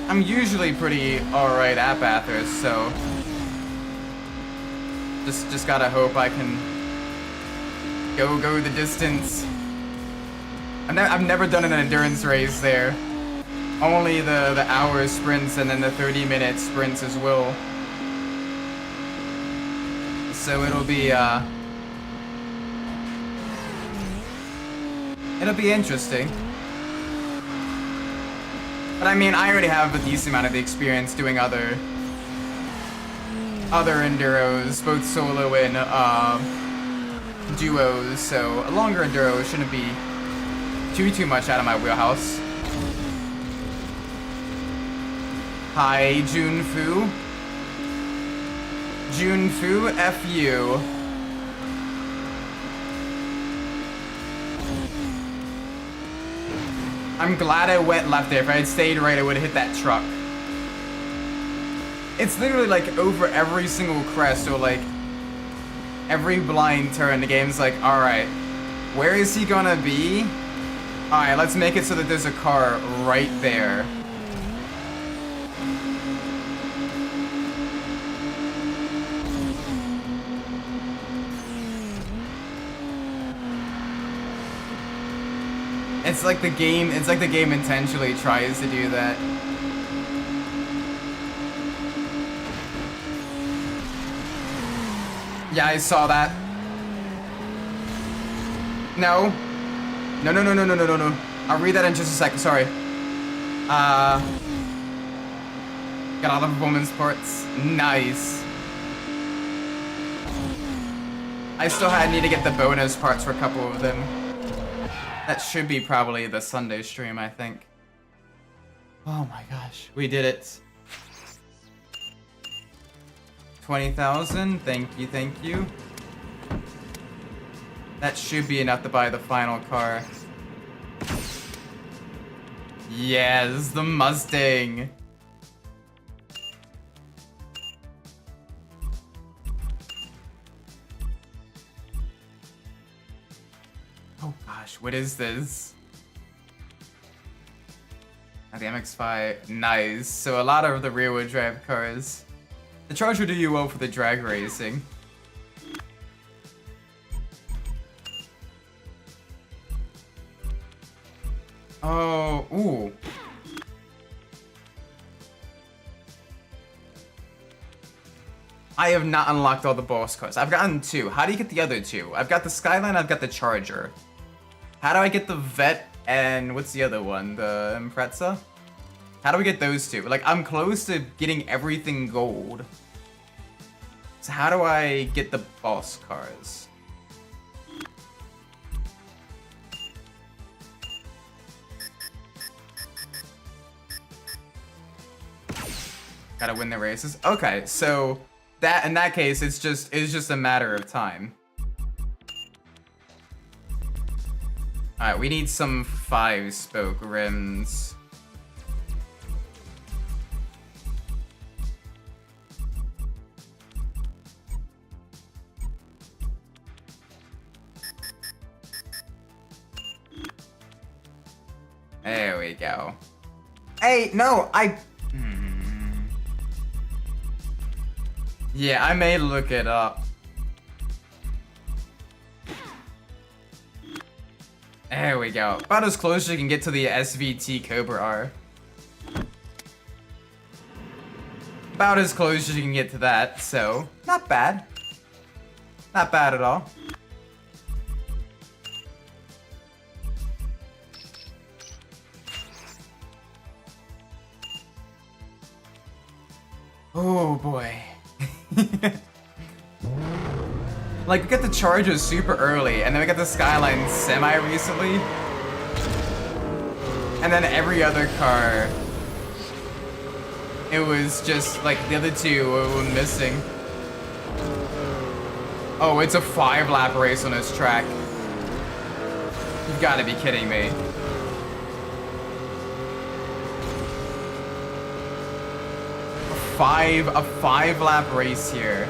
I'm usually pretty alright at Bathurst, so just gotta hope I can go the distance. I've never done an endurance race there. Only the hour sprints and then the 30-minute sprints as well. So it'll be interesting. But I mean, I already have a decent amount of experience doing other enduros, both solo and duos, so a longer enduro shouldn't be too much out of my wheelhouse. Hi, Junfu. Junfu, F you. I'm glad I went left there. If I had stayed right, I would have hit that truck. It's literally like over every single crest or like every blind turn, the game's like, alright, where is he gonna be? Alright, let's make it so that there's a car right there. It's like the game intentionally tries to do that. Yeah, I saw that. No. No. I'll read that in just a second, sorry. Got all the performance parts. Nice. I still need to get the bonus parts for a couple of them. That should be probably the Sunday stream, I think. Oh my gosh, we did it. 20,000, thank you. That should be enough to buy the final car. Yes, the Mustang. Oh gosh, what is this? Oh, the MX-5, nice. So a lot of the rear-wheel drive cars. The Charger do you well for the drag racing. Oh, ooh. I have not unlocked all the boss cars. I've gotten 2. How do you get the other 2? I've got the Skyline, I've got the Charger. How do I get the Vet and what's the other one? The Impreza? How do we get those 2? Like, I'm close to getting everything gold. So how do I get the boss cars? Gotta win the races. Okay, so that in that case, it's just a matter of time. All right, we need some 5-spoke rims. There we go. Hey, no, Yeah, I may look it up. There we go. About as close as you can get to the SVT Cobra R. About as close as you can get to that, so not bad. Not bad at all. Oh boy. Like, we got the Chargers super early, and then we got the Skyline semi-recently. And then every other car, it was just, like, the other 2 were missing. Oh, it's a 5-lap race on this track. You've gotta be kidding me. five lap race here.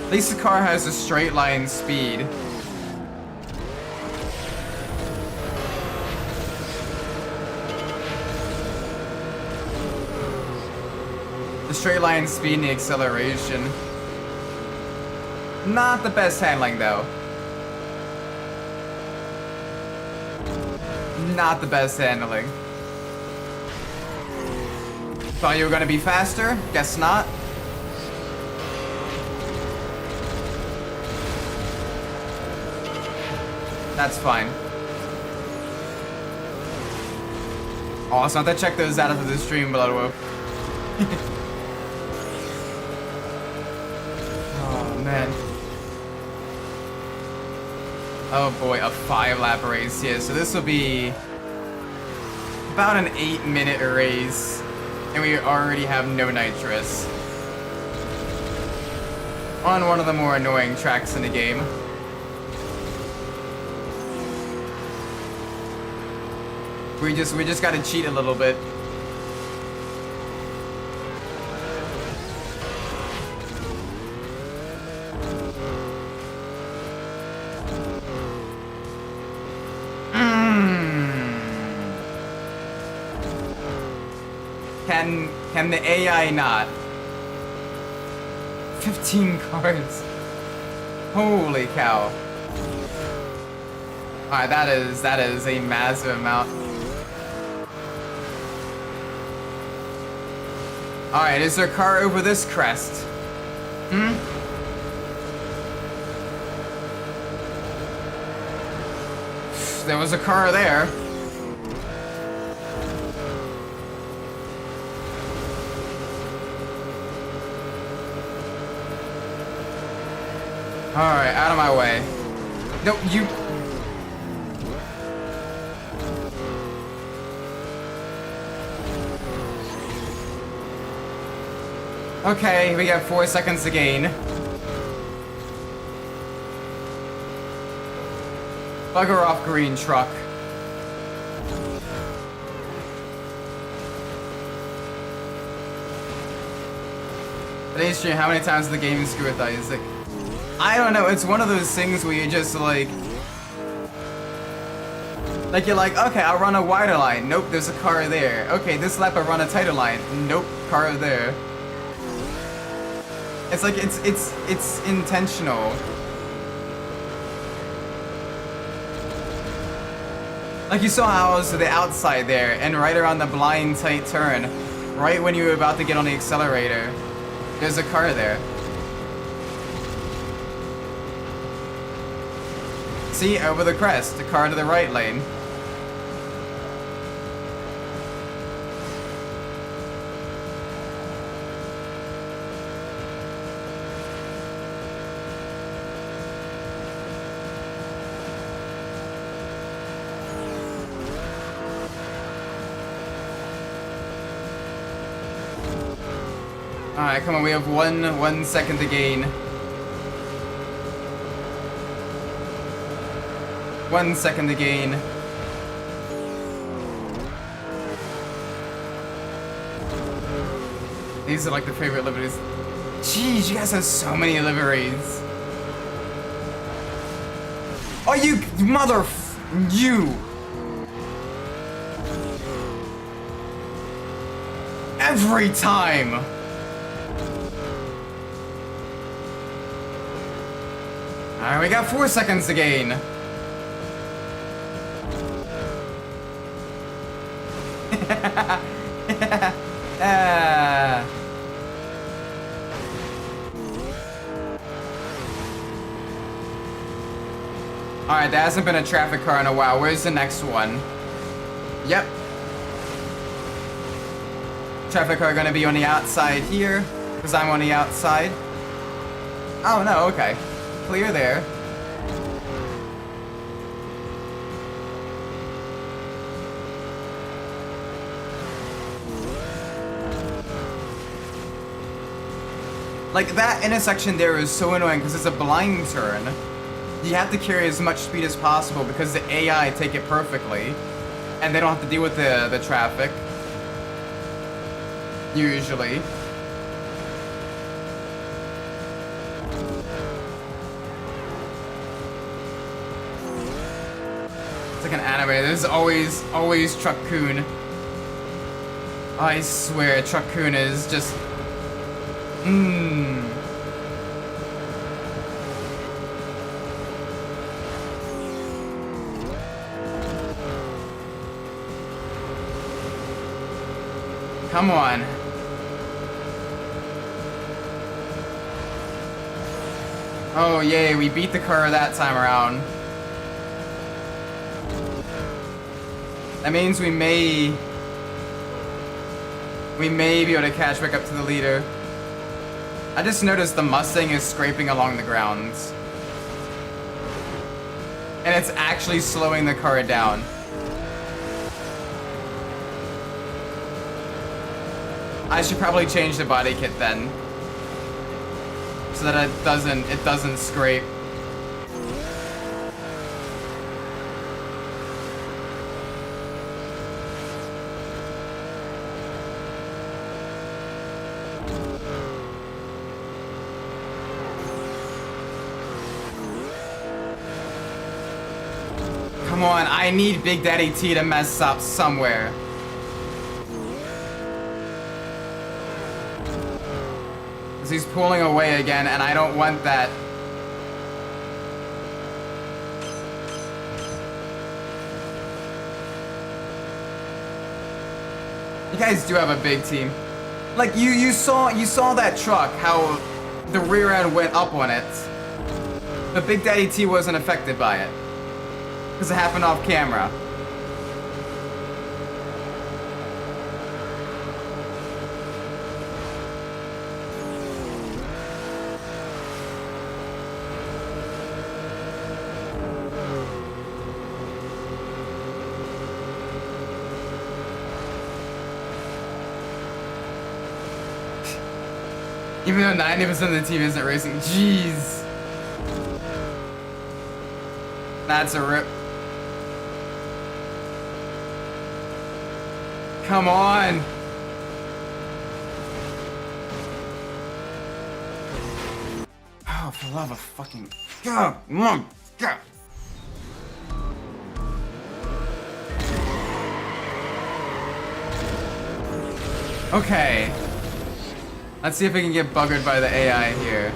At least the car has a straight line speed. The straight line speed and the acceleration. Not the best handling though. Not the best handling. Thought you were gonna be faster? Guess not. That's fine. Also, have to check those out of the stream below. Oh man. Oh boy, a 5-lap race. Yeah, so this will be about an 8-minute race, and we already have no nitrous on one of the more annoying tracks in the game. We just gotta cheat a little bit. Can the AI not? 15 cars. Holy cow. Alright, that is a massive amount. Alright, is there a car over this crest? There was a car there. Alright, out of my way. No, you... Okay, we got 4 seconds to gain. Bugger off, green truck. Today's stream, how many times did the game screw with Isaac? I don't know, it's one of those things where you just like you're like, okay, I'll run a wider line. Nope, there's a car there. Okay, this lap I'll run a tighter line. Nope, car there. It's like, it's intentional. Like you saw how I was to the outside there, and right around the blind tight turn, right when you were about to get on the accelerator, there's a car there. See, over the crest, the car to the right lane. Alright, come on, we have one second to gain. 1 second to gain. These are like the favorite liveries. Jeez, you guys have so many liveries. Oh, you you. Every time. Alright, we got 4 seconds to gain. Alright, there hasn't been a traffic car in a while. Where's the next one? Yep. Traffic car gonna be on the outside here, because I'm on the outside. Oh no, okay. Clear there. Like, that intersection there is so annoying because it's a blind turn. You have to carry as much speed as possible because the AI take it perfectly. And they don't have to deal with the traffic. usually. It's like an anime. There's always Truck Kun. I swear, Truck Kun is just... Come on. Oh, yay, we beat the car that time around. That means we may be able to catch back up to the leader. I just noticed the Mustang is scraping along the grounds. And it's actually slowing the car down. I should probably change the body kit then, so that it doesn't scrape. Come on, I need Big Daddy T to mess up somewhere. He's pulling away again, and I don't want that. You guys do have a big team. Like you saw that truck, how the rear end went up on it. But Big Daddy T wasn't affected by it because it happened off camera. Even though 90% of the team isn't racing. Jeez. That's a rip. Come on. Oh, for the love of fucking God. God. Okay. Let's see if we can get buggered by the AI here.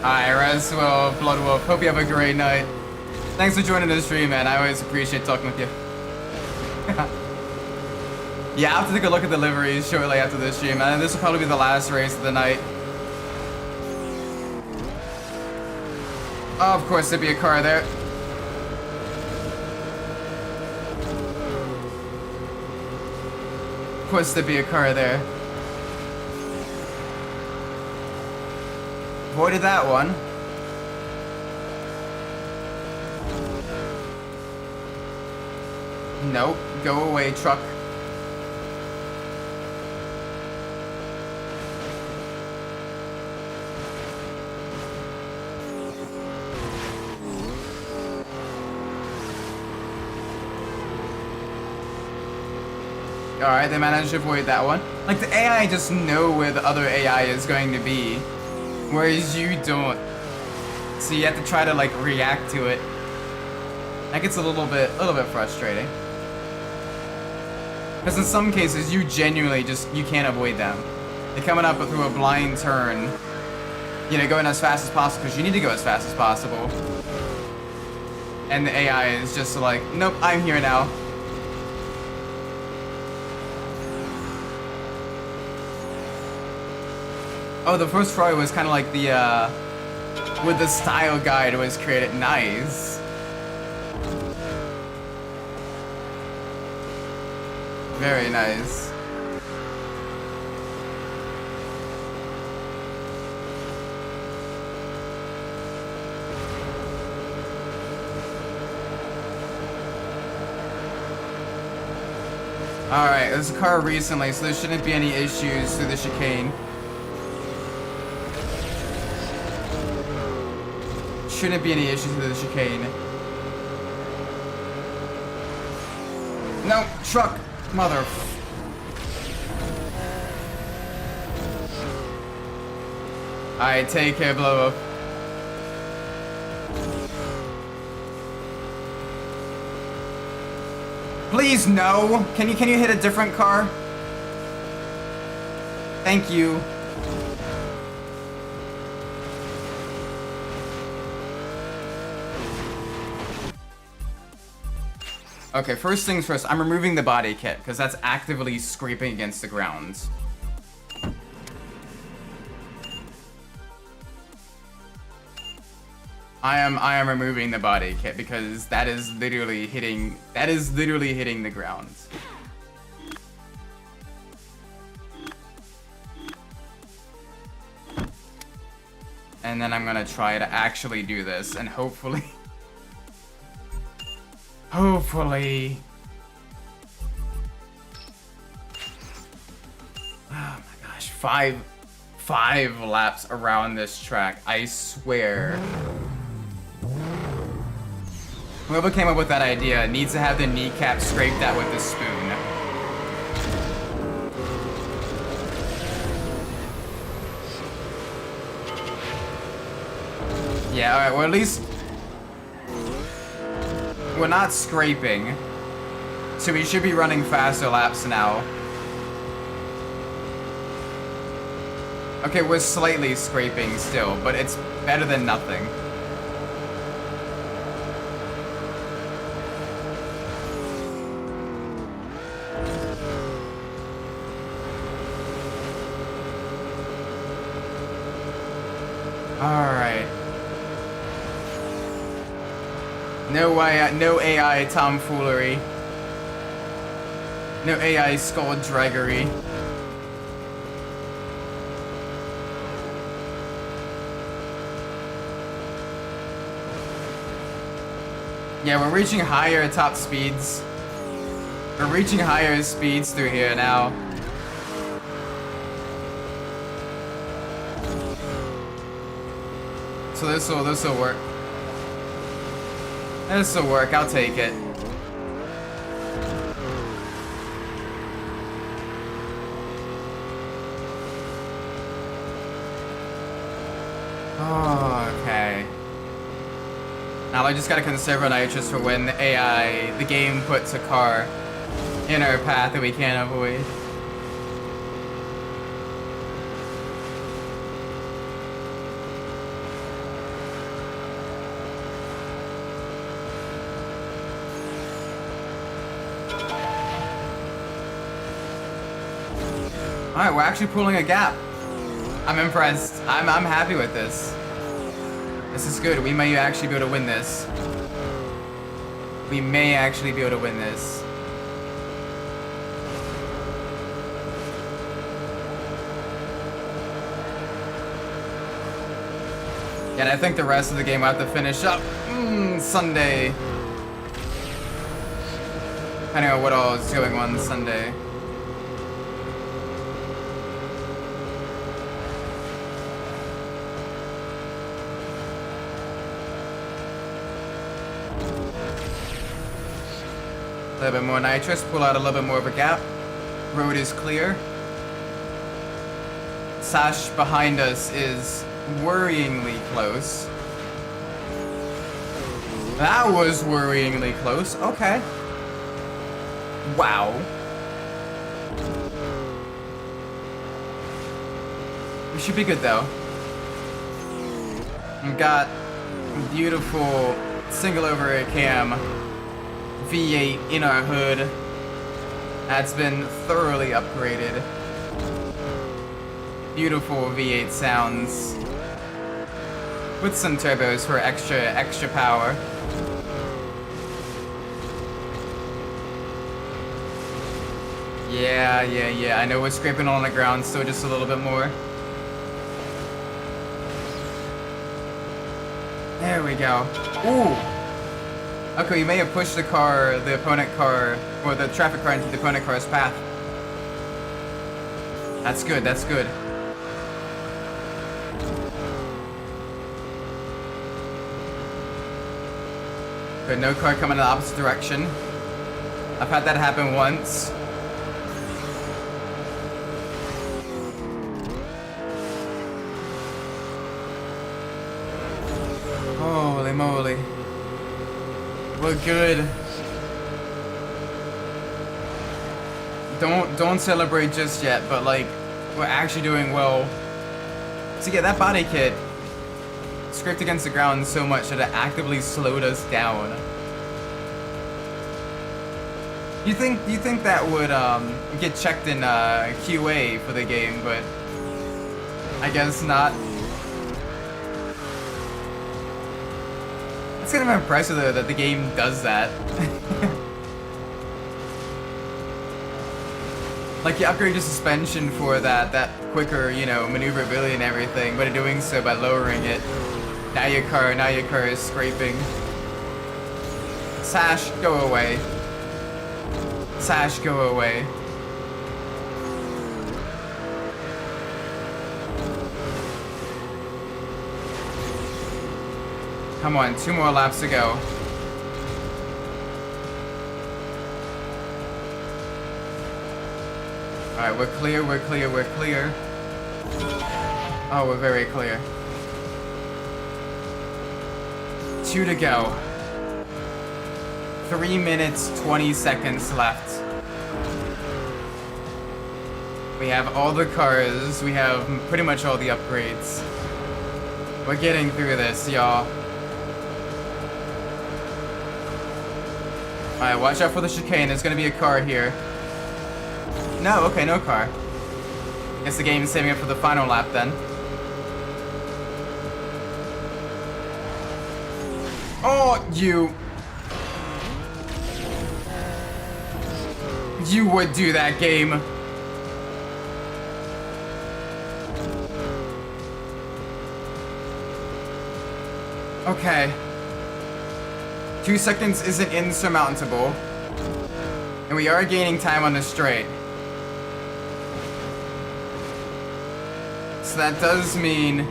Hi, Reswell, Bloodwolf. Hope you have a great night. Thanks for joining the stream, man. I always appreciate talking with you. Yeah, I'll have to take a look at the liveries shortly after this stream. This will probably be the last race of the night. Oh, of course, there'd be a car there. Of course there'd be a car there. Avoided that one. Nope. Go away, truck. Alright, they managed to avoid that one. Like, the AI just know where the other AI is going to be, whereas you don't. So you have to try to, like, react to it. That gets a little bit frustrating. Because in some cases, you genuinely you can't avoid them. They're coming up through a blind turn. You know, going as fast as possible, because you need to go as fast as possible. And the AI is just like, nope, I'm here now. Oh, the first try was kind of like the, with the style guide was created. Nice. Very nice. Alright, there's a car recently, so there shouldn't be any issues through the chicane. shouldn't be any issues with the chicane. No, truck! Mother... Alright, take care, blow up. Please, no! Can you hit a different car? Thank you. Okay, first things first, I'm removing the body kit, because that's actively scraping against the ground. I am removing the body kit because that is literally hitting the ground. And then I'm gonna try to actually do this and hopefully oh my gosh, five laps around this track, I swear. Whoever came up with that idea needs to have the kneecap scraped out with a spoon. Yeah, alright, well at least we're not scraping. So we should be running faster laps now. Okay, we're slightly scraping still, but it's better than nothing. Alright. No AI tomfoolery. No AI skullduggery. Yeah, we're reaching higher top speeds. We're reaching higher speeds through here now. So this'll work. This'll work, I'll take it. Oh, okay. Now I just gotta conserve our nitrous for when the game puts a car in our path that we can't avoid. Alright, we're actually pulling a gap. I'm impressed. I'm happy with this. This is good. We may actually be able to win this. We may actually be able to win this. Yeah, and I think the rest of the game will have to finish up Sunday. Depending on what all is going on Sunday. A little bit more nitrous, pull out a little bit more of a gap. Road is clear. Sash behind us is worryingly close. That was worryingly close. Okay. Wow. We should be good though. We've got beautiful single over cam V8 in our hood. That's been thoroughly upgraded. Beautiful V8 sounds. With some turbos for extra power. Yeah. I know we're scraping on the ground, so just a little bit more. There we go. Ooh! Okay, we may have pushed the opponent car, or the traffic car into the opponent car's path. That's good, that's good. Good, no car coming in the opposite direction. I've had that happen once. Holy moly. We're good. Don't celebrate just yet, but like, we're actually doing well. So yeah, that body kit scraped against the ground so much that it actively slowed us down. You think that would get checked in QA for the game, but I guess not. It's kind of impressive though that the game does that. Like, you upgrade your suspension for that quicker, you know, maneuverability and everything, but in doing so by lowering it, now your car is scraping. Sash, go away. Sash, go away. Come on, 2 more laps to go. Alright, we're clear, we're clear, we're clear. Oh, we're very clear. 2 to go. 3 minutes, 20 seconds left. We have all the cars, we have pretty much all the upgrades. We're getting through this, y'all. Alright, watch out for the chicane, there's gonna be a car here. No, okay, no car. Guess the game is saving it for the final lap then. Oh, you would do that, game. Okay. 2 seconds isn't insurmountable. And we are gaining time on the straight. So that does mean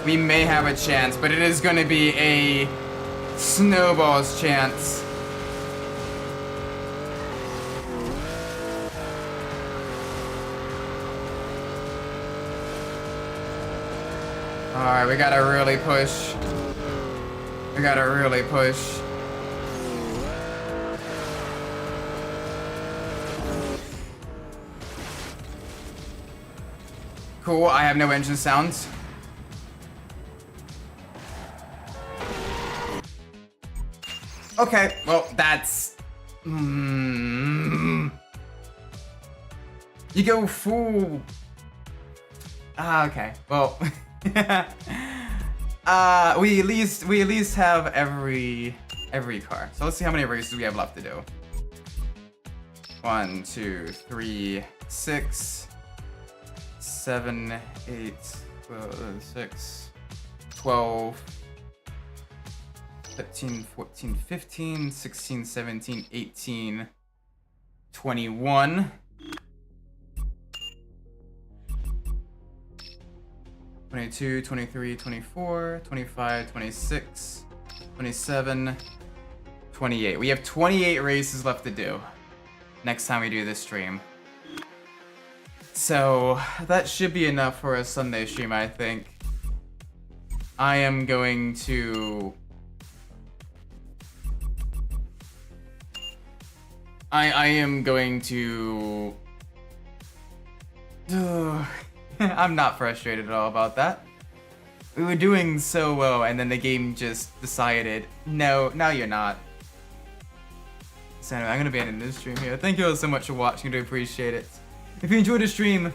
we may have a chance, but it is going to be a snowball's chance. Alright, we gotta really push. We gotta really push. Cool, I have no engine sounds. Okay, well, that's... You go full... okay, well... we at least have every car. So let's see how many races we have left to do. 1, 2, 3, 6, 7, 8, 6, 12, 13, 14, 15, 16, 17, 18, 21, 22, 23, 24, 25, 26, 27, 28. We have 28 races left to do next time we do this stream. So that should be enough for a Sunday stream, I think. I am going to... I am going to... I'm not frustrated at all about that. We were doing so well, and then the game just decided, no, now you're not. So anyway, I'm gonna be ending this stream here. Thank you all so much for watching, I do appreciate it. If you enjoyed the stream,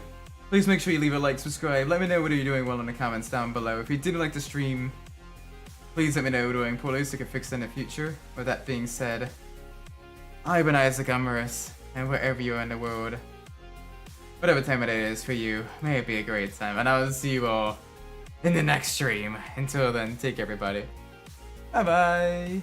please make sure you leave a like, subscribe, let me know whether you're doing well in the comments down below. If you didn't like the stream, please let me know what you're doing poorly so I can fix it in the future. With that being said, I've been Isaac Umbras, and wherever you are in the world, whatever time of day it is for you, may it be a great time, and I will see you all in the next stream. Until then, take care everybody. Bye bye!